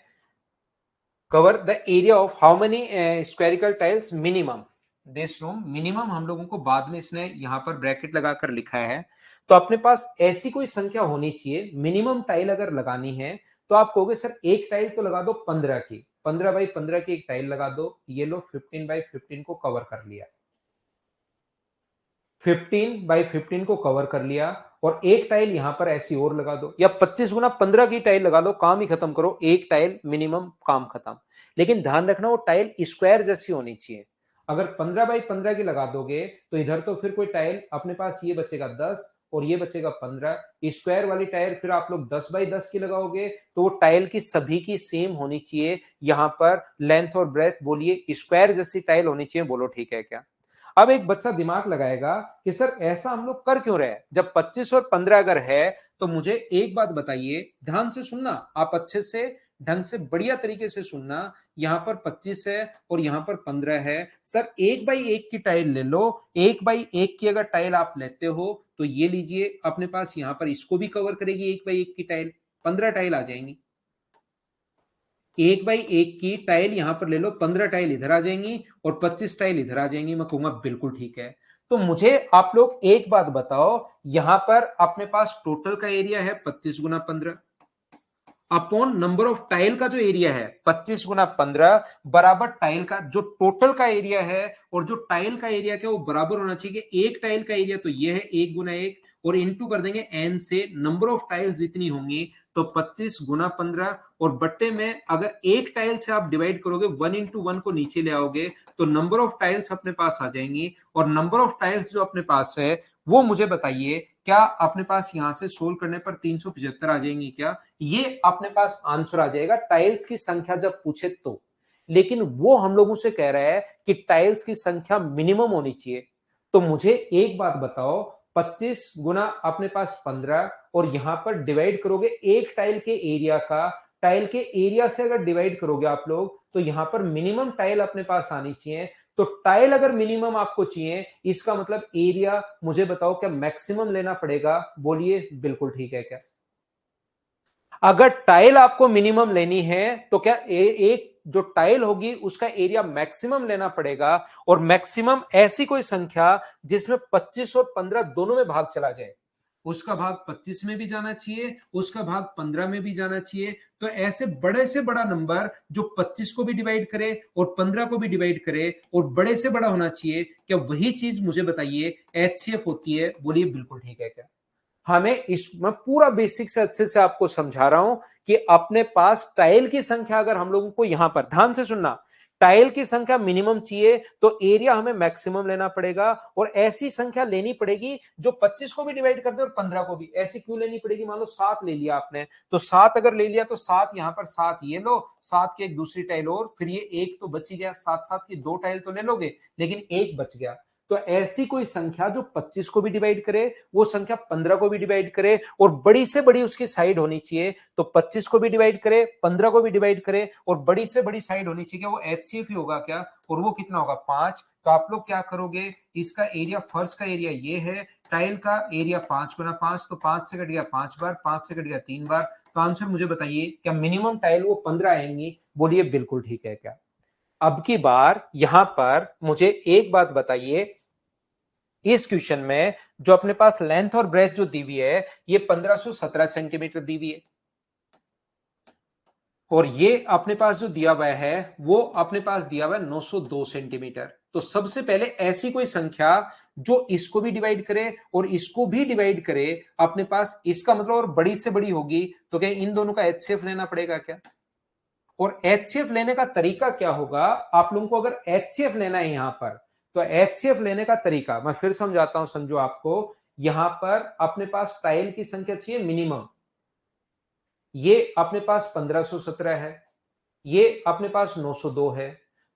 cover the area of how many स्क्वेरिकल tiles minimum this room. Minimum हम लोगों को बाद में इसने यहां पर ब्रैकेट लगाकर लिखा है। तो अपने पास ऐसी कोई संख्या होनी चाहिए, मिनिमम टाइल अगर लगानी है तो आप कहोगे सर एक टाइल तो लगा दो 15 की, 15 बाई 15 की एक टाइल लगा दो। ये लो 15 बाई 15 को कवर कर लिया, 15 बाई 15 को कवर कर लिया। और एक टाइल यहां पर ऐसी और लगा दो, या 25 गुना 15 की टाइल लगा दो, काम ही खत्म करो, एक टाइल मिनिमम, काम खत्म। लेकिन ध्यान रखना वो टाइल स्क्वायर जैसी होनी चाहिए। अगर 15 बाई 15 की लगा दोगे तो इधर तो फिर कोई टाइल अपने पास ये बचेगा 10 और ये बचेगा 15। स्क्वायर वाली टाइल फिर आप लोग 10 बाई 10 की लगाओगे तो वो टाइल की सभी की सेम होनी चाहिए। यहां पर लेंथ और ब्रेथ बोलिए स्क्वायर जैसी टाइल होनी चाहिए। बोलो ठीक है क्या? अब एक बच्चा दिमाग लगाएगा कि सर ऐसा हम लोग कर क्यों रहे हैं, जब 25 और 15 अगर है तो मुझे एक बात बताइए, ध्यान से सुनना, आप अच्छे से ढंग से बढ़िया तरीके से सुनना। यहां पर 25 है और यहां पर 15 है। सर 1 बाई 1 की टाइल ले लो। 1 बाई 1 की अगर टाइल आप लेते हो तो ये लीजिए, अपने पास यहां पर इसको भी कवर करेगी 1 बाई 1 की टाइल, 15 टाइल आ जाएंगी। 1 बाई 1 की टाइल यहां पर ले लो, 15 टाइल इधर आ जाएंगी और 25 टाइल इधर आ जाएंगी। मैं कहूंगा बिल्कुल ठीक है। तो मुझे आप लोग एक बात बताओ, यहां पर अपने पास टोटल का एरिया है 25 गुना 15 अपॉन नंबर ऑफ टाइल का जो एरिया है 25 गुना 15 बराबर टाइल का जो टोटल का एरिया है। और जो टाइल का एरिया क्या वो बराबर होना चाहिए कि एक टाइल का एरिया तो ये है 1 गुना 1 और इंटू कर देंगे एन से नंबर ऑफ टाइल्स जितनी होंगी। तो 25 गुना 15 और बट्टे में अगर एक टाइल से आप डिवाइड करोगे 1 इंटू 1 को नीचे ले आओगे तो नंबर ऑफ टाइल्स अपने पास आ जाएंगी। और नंबर ऑफ टाइल्स जो अपने पास है वो मुझे बताइए, क्या अपने पास यहां से सोल्व करने पर 375 आ जाएंगी क्या? ये अपने पास आंसर आ जाएगा टाइल्स की संख्या जब पूछे तो। लेकिन वो हम लोगों से कह रहा है कि टाइल्स की संख्या मिनिमम होनी चाहिए। तो मुझे एक बात बताओ, 25 गुना अपने पास 15 और यहां पर डिवाइड करोगे एक टाइल के एरिया का, टाइल के एरिया से अगर डिवाइड करोगे आप लोग तो यहां पर मिनिमम टाइल अपने पास आनी चाहिए। तो टाइल अगर मिनिमम आपको चाहिए इसका मतलब एरिया मुझे बताओ क्या मैक्सिमम लेना पड़ेगा? बोलिए बिल्कुल ठीक है क्या? अगर टाइल आपको मिनिमम लेनी है तो क्या एक जो टाइल होगी उसका एरिया मैक्सिमम लेना पड़ेगा। और मैक्सिमम ऐसी कोई संख्या जिसमें 25 और 15 दोनों में भाग चला जाए, उसका भाग 25 में भी जाना चाहिए, उसका भाग 15 में भी जाना चाहिए। तो ऐसे बड़े से बड़ा नंबर जो 25 को भी डिवाइड करे और 15 को भी डिवाइड करे और बड़े से बड़ा होना चाहिए, क्या वही चीज मुझे बताइए एचसीएफ होती है? बोलिए बिल्कुल ठीक है क्या? हमें इस मैं पूरा बेसिक से अच्छे से आपको समझा रहा हूं कि अपने पास टाइल की संख्या अगर हम लोगों को यहां पर ध्यान से सुनना, टाइल की संख्या मिनिमम चाहिए तो एरिया हमें मैक्सिमम लेना पड़ेगा। और ऐसी संख्या लेनी पड़ेगी जो 25 को भी डिवाइड कर दे और 15 को भी। ऐसी क्यों लेनी पड़ेगी? मान लो 7 ले लिया आपने, तो 7 अगर ले लिया तो 7 यहां पर, 7 ये लो, 7 की एक दूसरी टाइल और, फिर ये एक तो बच ही गया, 7 7 की 2 टाइल तो ले लोगे लेकिन एक बच गया। तो ऐसी कोई संख्या जो 25 को भी डिवाइड करे, वो संख्या 15 को भी डिवाइड करे और बड़ी से बड़ी उसकी साइड होनी चाहिए। तो 25 को भी डिवाइड करे, 15 को भी डिवाइड करे और बड़ी से बड़ी साइड होनी चाहिए, वो एचसीएफ ही होगा क्या? और वो कितना होगा? 5। तो आप लोग क्या करोगे, इसका एरिया, फर्श का एरिया ये है, टाइल का एरिया 5 गुना 5, तो 5 से कट गया 5 बार, 5 से कट गया 3 बार। तो आंसर मुझे बताइए क्या मिनिमम टाइल वो 15 आएंगी? बोलिए बिल्कुल ठीक है क्या? अब की बार यहां पर मुझे एक बात बताइए, इस क्वेश्चन में जो अपने पास लेंथ और ब्रेथ जो दी हुई है ये 1517 सेंटीमीटर दी हुई है और ये अपने पास जो दिया हुआ है वो अपने पास दिया हुआ है 902 सेंटीमीटर। तो सबसे पहले ऐसी कोई संख्या जो इसको भी डिवाइड करे और इसको भी डिवाइड करे अपने पास, इसका मतलब और बड़ी से बड़ी होगी। तो क्या इन दोनों का एचसीएफ लेना पड़ेगा क्या? और एचसीएफ लेने का तरीका क्या होगा आप लोगों को? अगर एचसीएफ लेना है यहां पर तो एचसीएफ लेने का तरीका मैं फिर समझाता हूं, समझो आपको। यहां पर अपने पास टाइल की संख्या चाहिए मिनिमम, ये अपने पास 1517 है, ये अपने पास 902 है।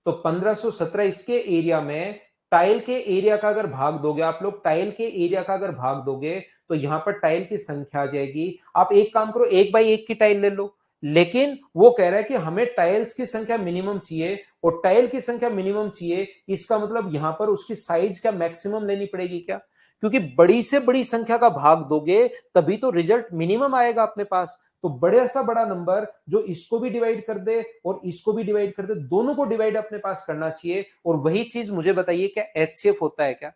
तो 1517 इसके एरिया में टाइल के एरिया का अगर भाग दोगे आप लोग, टाइल के एरिया का अगर भाग दोगे तो यहां पर टाइल की संख्या आ जाएगी। आप एक काम करो, 1 बाई 1 की टाइल ले लो, लेकिन वो कह रहा है कि हमें टाइल्स की संख्या मिनिमम चाहिए, और टाइल की संख्या मिनिमम चाहिए, इसका मतलब यहां पर उसकी साइज क्या मैक्सिमम लेनी पड़ेगी क्या? क्योंकि बड़ी से बड़ी संख्या का भाग दोगे तभी तो रिजल्ट मिनिमम आएगा अपने पास। तो बड़े सा बड़ा नंबर जो इसको भी डिवाइड कर दे और इसको भी डिवाइड कर दे, दोनों को डिवाइड अपने पास करना चाहिए। और वही चीज मुझे बताइए, क्या एचसीएफ होता है क्या?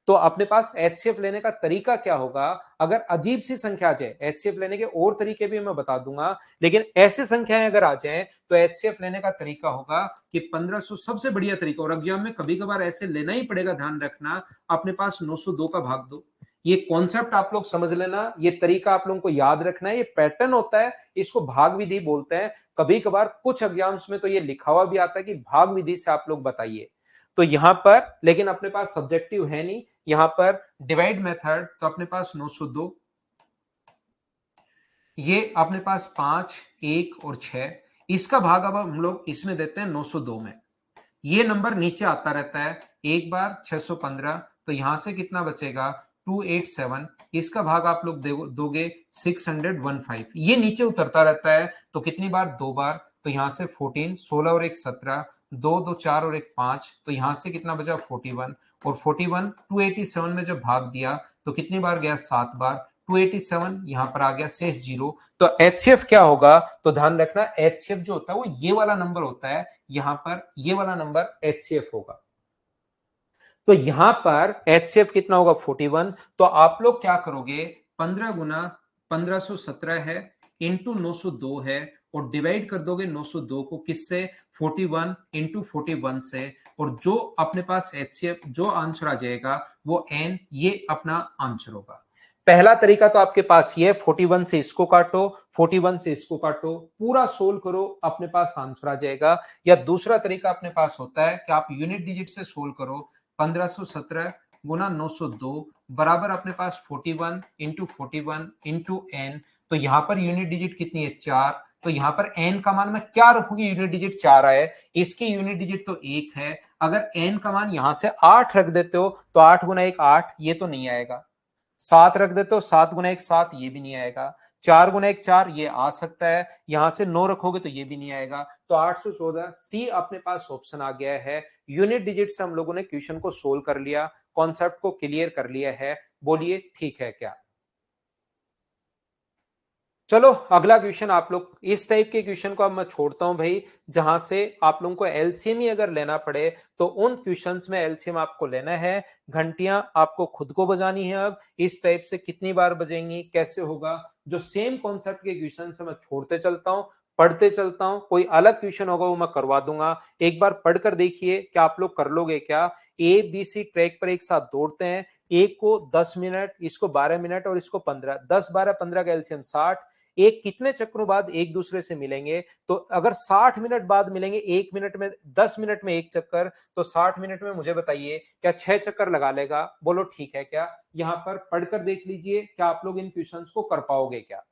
तो अपने पास एचसीएफ लेने का तरीका क्या होगा? अगर अजीब सी संख्या आ जाए, एचसीएफ लेने के और तरीके भी मैं बता दूंगा, लेकिन ऐसे संख्याएं अगर आ जाए तो एचसीएफ लेने का तरीका होगा कि 1500 सबसे बढ़िया तरीका, और एग्जाम में कभी कभार ऐसे लेना ही पड़ेगा, ध्यान रखना, अपने पास 902 का भाग दो। ये कॉन्सेप्ट आप लोग समझ लेना, ये तरीका आप लोगों को याद रखना है, ये पैटर्न होता है, इसको भाग विधि बोलते हैं। कभी कभार कुछ एग्जाम्स में तो ये लिखा हुआ भी आता है कि भाग विधि से आप लोग बताइए। तो यहां पर लेकिन अपने पास सब्जेक्टिव है नहीं, यहां पर डिवाइड मेथड, तो अपने पास 902, ये अपने पास 5, 1 और 6, इसका भाग अब हम लोग इसमें देते हैं 902 में। ये नंबर नीचे आता रहता है, एक बार 615, तो यहां से कितना बचेगा 287, इसका भाग आप लोग दोगे 615, ये नीचे उतरता रहता है, तो कितनी बार, 2 बार, तो यहां से 14, 16 और 1 17, 2 2 4 और 1 5, तो यहां से कितना बचा 41, और 41 287 में जब भाग दिया तो कितनी बार गया, 7 बार, 287 यहां पर आ गया, शेष 0। तो एचसीएफ क्या होगा? तो ध्यान रखना, एचसीएफ जो होता है वो ये वाला नंबर होता है, यहां पर ये वाला नंबर एचसीएफ होगा। तो यहां पर एचसीएफ कितना होगा, 41। तो आप लोग क्या करोगे, 15 गुना 1517 है, इंटू 902 है, और डिवाइड कर दोगे 902 को किससे, 41 इंटू 41 से, और जो अपने पास एचसीएफ जो आंसर आ जाएगा वो एन, ये अपना आंसर होगा। पहला तरीका तो आपके पास ये, 41 से इसको काटो, 41 से इसको काटो, पूरा सोल्व करो, अपने पास आंसर आ जाएगा। या दूसरा तरीका अपने पास होता है कि आप यूनिट डिजिट से सोल्व करो, 1517 गुना 902 बराबर अपने पास 41 इंटू 41 इंटू एन। तो यहां पर यूनिट डिजिट कितनी है, 4, तो यहां पर एन का मान मैं क्या रखूंगी, यूनिट डिजिट 4 आए, इसकी यूनिट डिजिट तो 1 है, अगर एन का मान यहां से 8 रख देते हो तो 8 गुना 1 8, ये तो नहीं आएगा। 7 रख देते हो, 7 गुना 1 7, ये भी नहीं आएगा। 4 गुना 1 4, ये आ सकता है, यहां से 9 रखोगे तो ये भी नहीं आएगा। तो 814 सी अपने पास ऑप्शन आ गया है। यूनिट डिजिट से हम लोगों ने क्वेश्चन को सोल्व कर लिया, कॉन्सेप्ट को क्लियर कर लिया है। बोलिए ठीक है क्या? चलो अगला क्वेश्चन, आप लोग इस टाइप के क्वेश्चन को अब मैं छोड़ता हूं भाई, जहां से आप लोगों को एलसीएम ही अगर लेना पड़े तो उन क्वेश्चंस में एलसीएम आपको लेना है। घंटियां आपको खुद को बजानी है, अब इस टाइप से कितनी बार बजेंगी, कैसे होगा, जो सेम कॉन्सेप्ट के क्वेश्चन है मैं छोड़ते चलता हूं, पढ़ते चलता हूं, कोई अलग क्वेश्चन होगा वो मैं करवा दूंगा। एक बार पढ़कर देखिए कि आप लोग कर लोगे क्या। ए बी सी ट्रैक पर एक साथ दौड़ते हैं, एक को 10 मिनट, इसको 12 मिनट और इसको 15, 10 12 15 का एलसीएम 60। एक कितने चक्रों बाद एक दूसरे से मिलेंगे, तो अगर 60 मिनट बाद मिलेंगे, 1 मिनट में 10 मिनट में एक चक्कर, तो 60 मिनट में मुझे बताइए क्या 6 चक्कर लगा लेगा? बोलो ठीक है क्या? यहां पर पढ़कर देख लीजिए, क्या आप लोग इन क्वेश्चंस को कर पाओगे क्या?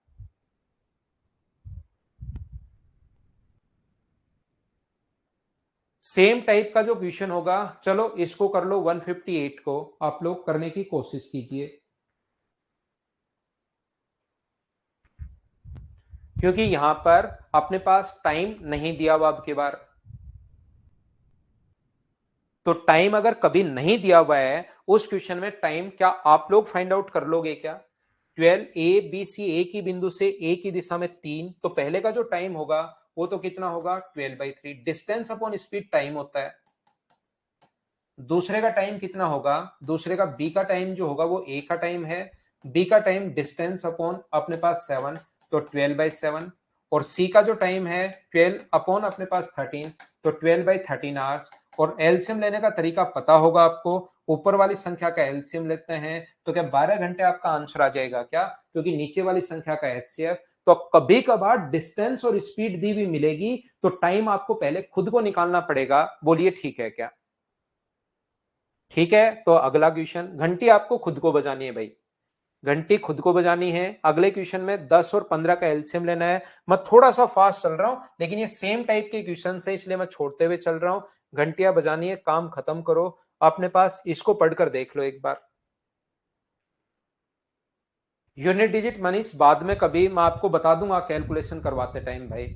सेम टाइप का जो क्वेश्चन होगा, चलो इसको कर लो, 158 को आप लोग करने की कोशिश कीजिए, क्योंकि यहां पर अपने पास टाइम नहीं दिया हुआ अब की बार। तो टाइम अगर कभी नहीं दिया हुआ है उस क्वेश्चन में, टाइम क्या आप लोग फाइंड आउट कर लोगे क्या? 12 ए बी सी, एक ही बिंदु से एक ही दिशा में 3, तो पहले का जो टाइम होगा वो तो कितना होगा, 12/3, डिस्टेंस अपॉन स्पीड टाइम होता है। दूसरे का टाइम कितना होगा, दूसरे का बी का टाइम जो होगा वो ए का टाइम है, बी का टाइम डिस्टेंस अपॉन अपने पास 7, तो 12/7, और सी का जो टाइम है 12 अपॉन अपने पास 13, तो 12/13 आवर्स। और एलसीएम लेने का तरीका पता होगा आपको, ऊपर वाली संख्या का एलसीएम लेते हैं तो क्या 12 घंटे आपका आंसर आ जाएगा क्या, क्योंकि नीचे वाली संख्या का एचसीएफ। तो कभी कभार डिस्टेंस और स्पीड दी भी मिलेगी तो टाइम आपको पहले खुद को निकालना पड़ेगा। बोलिए ठीक है क्या? ठीक है, तो अगला क्वेश्चन, घंटी आपको खुद को बजानी है भाई। घंटी खुद को बजानी है। अगले क्वेश्चन में 10 और 15 का एलसीएम लेना है। मैं थोड़ा सा फास्ट चल रहा हूं, लेकिन ये सेम टाइप के क्वेश्चन है, इसलिए मैं छोड़ते हुए चल रहा हूं। घंटियां बजानी है, काम खत्म करो अपने पास, इसको पढ़कर देख लो एक बार। यूनिट डिजिट मनीष बाद में कभी मैं आपको बता दूंगा कैलकुलेशन करवाते टाइम भाई,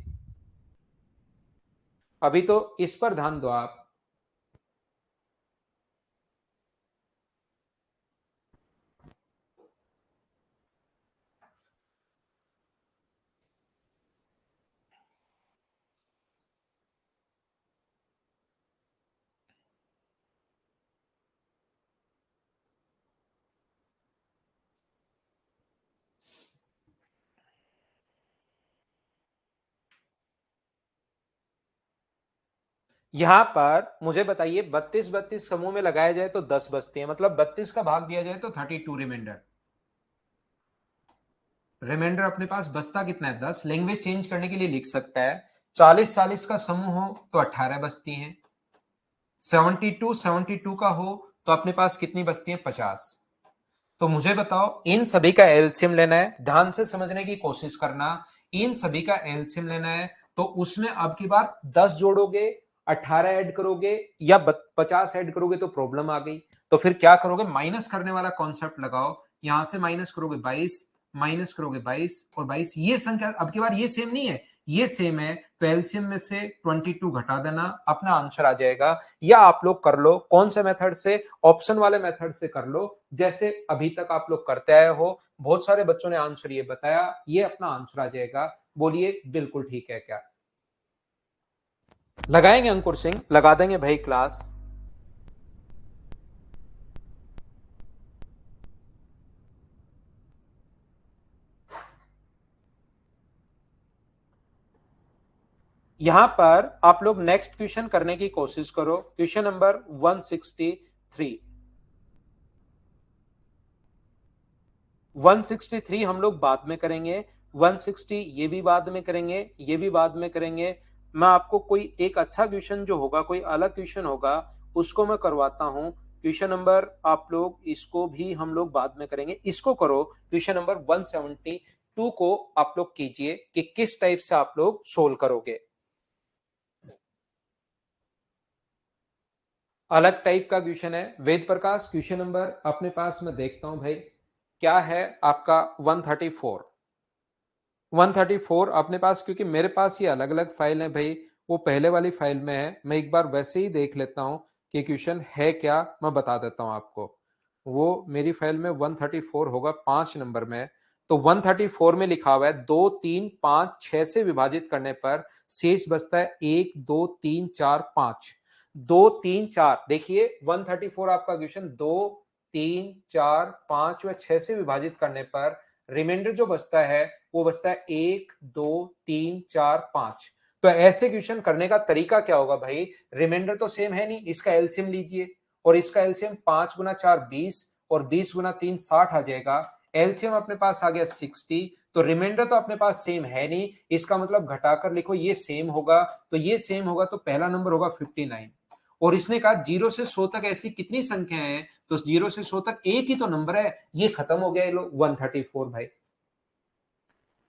अभी तो इस पर ध्यान दो आप। यहां पर मुझे बताइए 32 32 समूह में लगाया जाए तो 10 बचती है, मतलब 32 का भाग दिया जाए तो 32 रिमाइंडर। रिमाइंडर अपने पास बचता कितना है 10। लैंग्वेज चेंज करने के लिए लिख सकता है 40 40 का समूह हो तो 18 बचती हैं। 72 72 का हो तो अपने पास कितनी बचती है 50। तो मुझे बताओ इन सभी का एलसीएम लेना है, ध्यान से समझने की कोशिश करना। इन सभी का एलसीएम लेना है तो उसमें अब की बार 10 जोड़ोगे, 18 ऐड करोगे या 50 ऐड करोगे तो प्रॉब्लम आ गई। तो फिर क्या करोगे, माइनस करने वाला कॉन्सेप्ट लगाओ। यहां से माइनस करोगे 22, माइनस करोगे 22 और 22, ये संख्या अब की बार ये सेम नहीं है, ये सेम है, तो एलसीएम में से 22 घटा देना, अपना आंसर आ जाएगा। या आप लोग कर लो कौन से मेथड से, ऑप्शन वाले मेथड से कर लो, जैसे अभी तक आप लोग करते आए हो। बहुत सारे बच्चों ने आंसर ये बताया, ये अपना आंसर आ जाएगा। बोलिए बिल्कुल ठीक है क्या? लगाएंगे अंकुर सिंह, लगा देंगे भाई क्लास। यहां पर आप लोग नेक्स्ट क्वेश्चन करने की कोशिश करो, क्वेश्चन नंबर 163। 163 हम लोग बाद में करेंगे, 160 ये भी बाद में करेंगे, ये भी बाद में करेंगे। मैं आपको कोई एक अच्छा क्वेश्चन जो होगा, कोई अलग क्वेश्चन होगा, उसको मैं करवाता हूं। क्वेश्चन नंबर आप लोग इसको भी हम लोग बाद में करेंगे, इसको करो। क्वेश्चन नंबर 172 को आप लोग कीजिए कि किस टाइप से आप लोग सोल्व करोगे। अलग टाइप का क्वेश्चन है वेद प्रकाश। क्वेश्चन नंबर अपने पास मैं देखता हूं भाई क्या है आपका 134। 134 अपने पास, क्योंकि मेरे पास ये अलग अलग फाइल है भाई, वो पहले वाली फाइल में है। मैं एक बार वैसे ही देख लेता हूं कि क्वेश्चन है क्या, मैं बता देता हूं आपको। वो मेरी फाइल में 134 होगा 5 नंबर में। तो 134 में लिखा हुआ है 2 3 5 6 से विभाजित करने पर शेष बचता है 1 2 3 4 5। 2 3 4, देखिए 134 आपका क्वेश्चन 2 3 4 5 व 6 से विभाजित करने पर रिमाइंडर जो बचता है वो बचता है 1 2 3 4 5। तो ऐसे क्वेश्चन करने का तरीका क्या होगा भाई, रिमाइंडर तो सेम है नहीं, इसका एलसीएम लीजिए, और इसका एलसीएम 5 गुना 4 20 और 20 गुना 3 60 आ जाएगा। एलसीएम अपने पास आ गया 60। तो रिमाइंडर तो अपने पास सेम है नहीं, इसका मतलब घटाकर लिखो ये सेम होगा। तो ये सेम होगा तो पहला नंबर होगा 59। और इसने कहा 0 से 100 तक ऐसी कितनी संख्या है, तो 0 से 100 तक एक ही तो नंबर है, ये खत्म हो गया ये लो 134 भाई।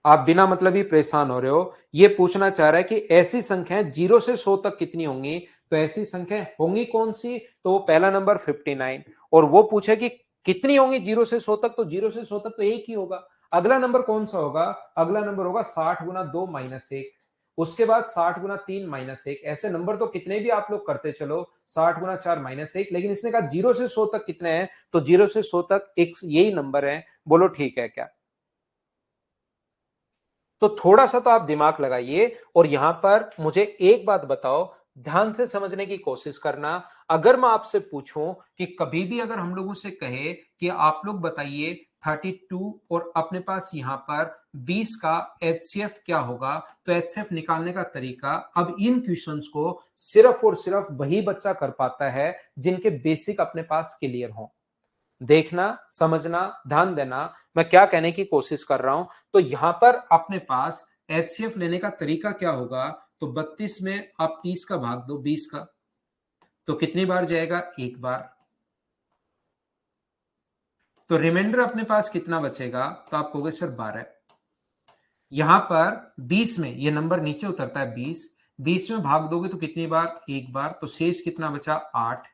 आप बिना मतलब ही परेशान हो रहे हो, ये पूछना चाह रहा है कि ऐसी संख्याएं 0 से 100 तक कितनी होंगी, तो ऐसी संख्याएं होंगी कौन सी, तो पहला नंबर 59। और वो पूछे कि कितनी होंगी 0 से 100 तक, तो 0 से 100 तक तो एक ही होगा। अगला नंबर कौन सा होगा, अगला नंबर होगा 60 गुना 2 माइनस 1, उसके बाद 60 गुना 3 माइनस 1। ऐसे नंबर तो कितने भी आप लोग करते चलो, 60 गुना 4 माइनस 1, लेकिन इसने कहा 0 से 100 तक कितने हैं, तो 0 से 100 तक एक यही नंबर है। बोलो ठीक है क्या? तो थोड़ा सा तो आप दिमाग लगाइए। और यहां पर मुझे एक बात बताओ, ध्यान से समझने की कोशिश करना। अगर मैं आपसे पूछूं कि कभी भी अगर हम लोगों से कहे कि आप लोग बताइए 32 और अपने पास यहां पर 20 का एचसीएफ क्या होगा, तो एचसीएफ निकालने का तरीका, अब इन क्वेश्चंस को सिर्फ और सिर्फ वही बच्चा कर पाता है जिनके बेसिक अपने पास क्लियर हो। देखना, समझना, ध्यान देना, मैं क्या कहने की कोशिश कर रहा हूं। तो यहां पर अपने पास एचसीएफ लेने का तरीका क्या होगा, तो 32 में आप 30 का भाग दो 20 का, तो कितनी बार जाएगा, एक बार। तो रिमाइंडर अपने पास कितना बचेगा, तो आप कहोगे सर 12। यहां पर 20 में ये नंबर नीचे उतरता है 20, 20 में भाग दोगे तो कितनी बार, एक बार, तो शेष कितना बचा 8।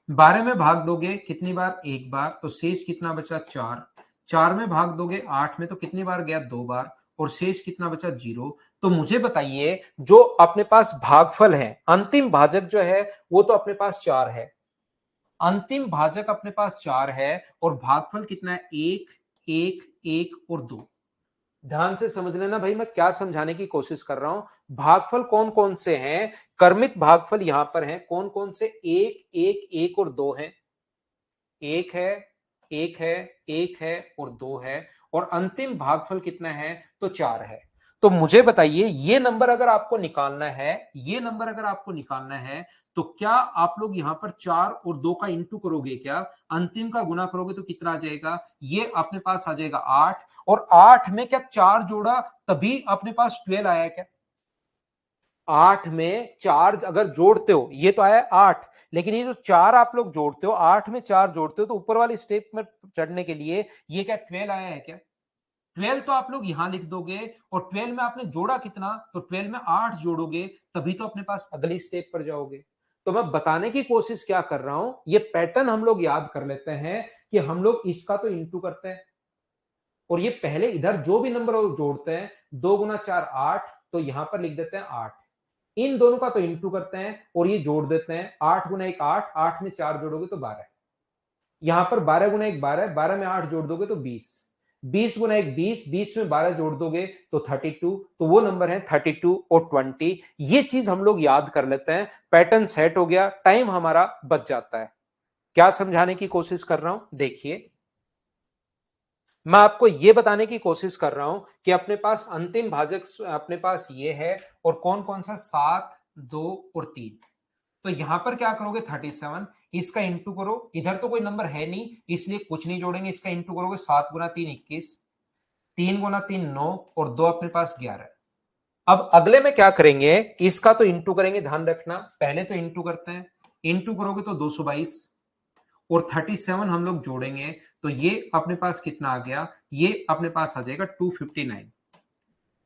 12 में भाग दोगे कितनी बार, एक बार, तो शेष कितना बचा 4। 4 में भाग दोगे 8 में तो कितनी बार गया, 2 बार, और शेष कितना बचा 0। तो मुझे बताइए जो अपने पास भागफल है, अंतिम भाजक जो है वो तो अपने पास 4 है, अंतिम भाजक अपने पास 4 है, और भागफल कितना है, 1 1 1 और 2। ध्यान से समझ लेना भाई, मैं क्या समझाने की कोशिश कर रहा हूं। भागफल कौन कौन से हैं, कर्मित भागफल यहां पर हैं, कौन कौन से, 1 1 1 और 2 हैं, एक है, एक है, एक है और 2 है, और अंतिम भागफल कितना है, तो 4 है। तो मुझे बताइए ये नंबर अगर आपको निकालना है, ये नंबर अगर आपको निकालना है, तो क्या आप लोग यहां पर 4 और 2 का इंटू करोगे, क्या अंतिम का गुना करोगे तो कितना आ जाएगा, ये अपने पास आ जाएगा 8, और 8 में क्या 4 जोड़ा तभी अपने पास 12 आया क्या, 8 में 4 अगर जोड़ते हो, ये तो आया 8, लेकिन ये जो 4 आप लोग जोड़ते हो, 8 में 4 जोड़ते हो, तो ऊपर वाली स्टेप में चढ़ने के लिए ये क्या 12 आया है क्या, 12 तो आप लोग यहां लिख दोगे, और 12 में आपने जोड़ा कितना, तो 12 में 8 जोड़ोगे तभी तो अपने पास अगली स्टेप पर जाओगे। तो मैं बताने की कोशिश क्या कर रहा हूं, ये पैटर्न हम लोग याद कर लेते हैं कि हम लोग इसका तो इंटू करते हैं, और ये पहले इधर जो भी नंबर जोड़ते हैं, 2 गुना 4 8, तो यहां पर लिख देते हैं 8, इन दोनों का तो इंटू करते हैं और ये जोड़ देते हैं, 8 गुना 1 8, 8 में 4 जोड़ोगे तो 12, यहां पर 12 गुना 1 12, 12 में 8 जोड़ दोगे तो 20, 20 गुना 1 20, 20 में 12 जोड़ दोगे तो 32, तो वो नंबर है 32 और 20। ये चीज हम लोग याद कर लेते हैं, पैटर्न सेट हो गया, टाइम हमारा बच जाता है। क्या समझाने की कोशिश कर रहा हूं, देखिए मैं आपको यह बताने की कोशिश कर रहा हूं कि अपने पास अंतिम भाजक अपने पास ये है, और कौन कौन सा, 7 2 और 3। तो यहां पर क्या करोगे, 37, इसका इंटू करो, इधर तो कोई नंबर है नहीं इसलिए कुछ नहीं जोड़ेंगे, इसका इंटू करोगे, 7 गुना 3 21, 3 गुना 3 9, और 2 अपने पास 11। अब अगले में क्या करेंगे, इसका तो इंटू करेंगे, ध्यान रखना, पहले तो इंटू करते हैं, इंटू करोगे तो 222, और 37 हम लोग जोड़ेंगे तो ये अपने पास कितना आ गया, ये अपने पास आ जाएगा 259।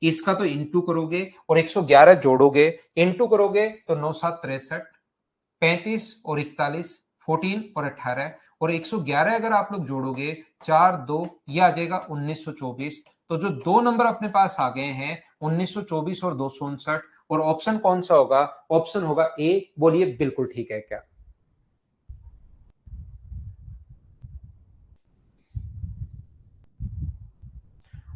इसका तो इंटू करोगे और 111 जोड़ोगे, इंटू करोगे तो 9 7 63, 35 और 41, 14 और 18, और 111 अगर आप लोग जोड़ोगे, 4 2, ये आ जाएगा 1924। तो जो दो नंबर अपने पास आ गए हैं, 1924 और 259, और ऑप्शन कौन सा होगा, ऑप्शन होगा ए। बोलिए बिल्कुल ठीक है क्या।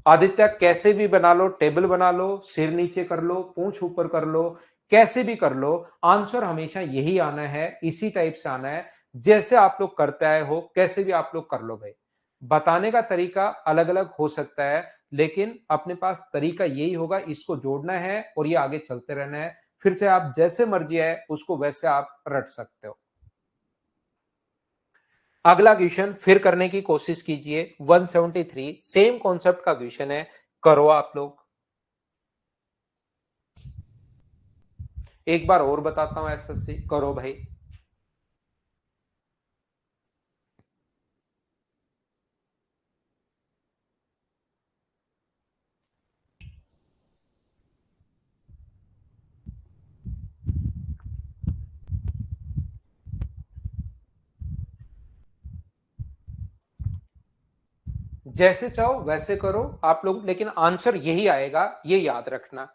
आदित्य कैसे भी बना लो, टेबल बना लो, सिर नीचे कर लो, पूंछ ऊपर कर लो, कैसे भी कर लो, आंसर हमेशा यही आना है, इसी टाइप से आना है, जैसे आप लोग करते आए हो, कैसे भी आप लोग कर लो भाई। बताने का तरीका अलग अलग हो सकता है, लेकिन अपने पास तरीका यही होगा, इसको जोड़ना है और ये आगे चलते रहना है, फिर चाहे आप जैसे मर्जी है उसको वैसे आप रट सकते हो। अगला क्वेश्चन फिर करने की कोशिश कीजिए, 173 सेम कॉन्सेप्ट का क्वेश्चन है, करो आप लोग। एक बार और बताता हूं, एसएससी करो भाई। जैसे चाहो वैसे करो आप लोग, लेकिन आंसर यही आएगा, ये याद रखना।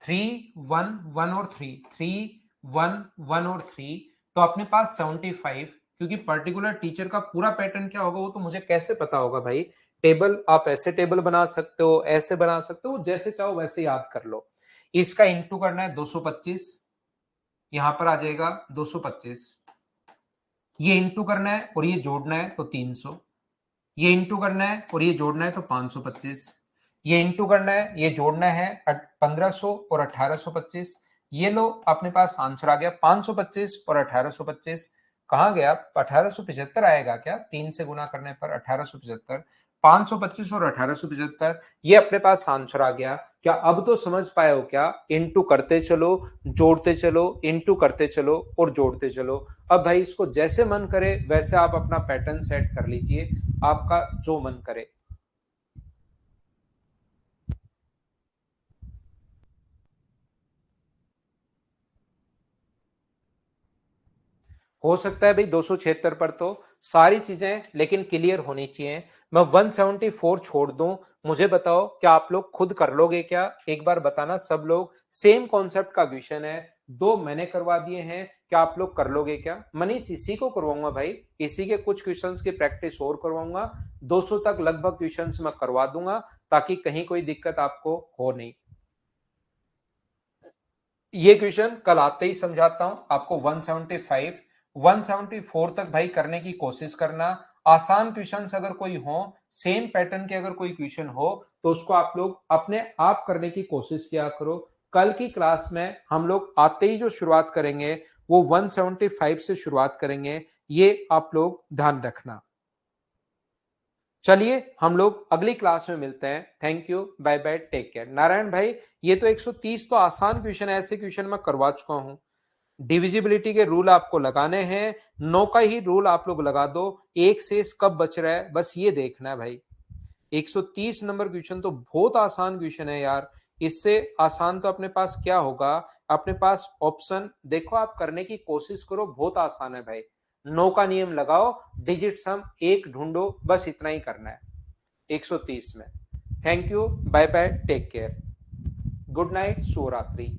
3 1 1 और 3 3 1 1 और 3, तो अपने पास 75, क्योंकि पर्टिकुलर टीचर का पूरा पैटर्न क्या होगा वो तो मुझे कैसे पता होगा भाई। टेबल आप ऐसे टेबल बना सकते हो, ऐसे बना सकते हो, जैसे चाहो वैसे याद कर लो। इसका इंटू करना है 225, यहां पर आ जाएगा 225, ये इंटू करना है और ये जोड़ना है तो 300, ये इंटू करना है और ये जोड़ना है तो 525, ये इंटू करना है, ये जोड़ना है 1500 और 1825। ये लो अपने पास आंसर आ गया 525 और 1825। कहां गया, 1875 आएगा क्या, 3 से गुना करने पर 1875, 525 और 1875, ये अपने पास आंसर आ गया। क्या अब तो समझ पाए हो क्या? इनटू करते चलो, जोड़ते चलो, इनटू करते चलो और जोड़ते चलो। अब भाई इसको जैसे मन करे वैसे आप अपना पैटर्न सेट कर लीजिए, आपका जो मन करे। हो सकता है भाई 276 पर तो सारी चीजें लेकिन क्लियर होनी चाहिए। मैं 174 छोड़ दूं, मुझे बताओ क्या आप लोग खुद कर लोगे क्या? एक बार बताना सब लोग। सेम कॉन्सेप्ट का क्वेश्चन है, दो मैंने करवा दिए हैं, क्या आप लोग कर लोगे क्या? मनीष इसी को करवाऊंगा भाई, इसी के कुछ क्वेश्चंस की प्रैक्टिस और करवाऊंगा। 200 तक लगभग क्वेश्चंस मैं करवा दूंगा, ताकि कहीं कोई दिक्कत आपको हो नहीं। ये क्वेश्चन कल आते ही समझाता हूं आपको। 175 174 तक भाई करने की कोशिश करना। आसान क्वेश्चंस अगर कोई हो, सेम पैटर्न के अगर कोई क्वेश्चन हो, तो उसको आप लोग अपने आप करने की कोशिश किया करो। कल की क्लास में हम लोग आते ही जो शुरुआत करेंगे वो 175 से शुरुआत करेंगे, ये आप लोग ध्यान रखना। चलिए हम लोग अगली क्लास में मिलते हैं। Thank you, bye bye, take care. Narayan भाई, ये तो 130 तो आसान क्वेश्चन है, ऐसे क्वेश्चन मैं करवा चुका हूं। डिविजिबिलिटी के रूल आपको लगाने हैं, 9 का ही रूल आप लोग लगा दो, एक शेष कब बच रहा है बस ये देखना है भाई। 130 नंबर क्वेश्चन तो बहुत आसान क्वेश्चन है यार, इससे आसान तो अपने पास क्या होगा? अपने पास ऑप्शन देखो, आप करने की कोशिश करो, बहुत आसान है भाई। 9 का नियम लगाओ, डिजिट सम एक ढूंढो, बस इतना ही करना है 130 में। Thank you, bye bye, take care, good night, शुभ रात्रि।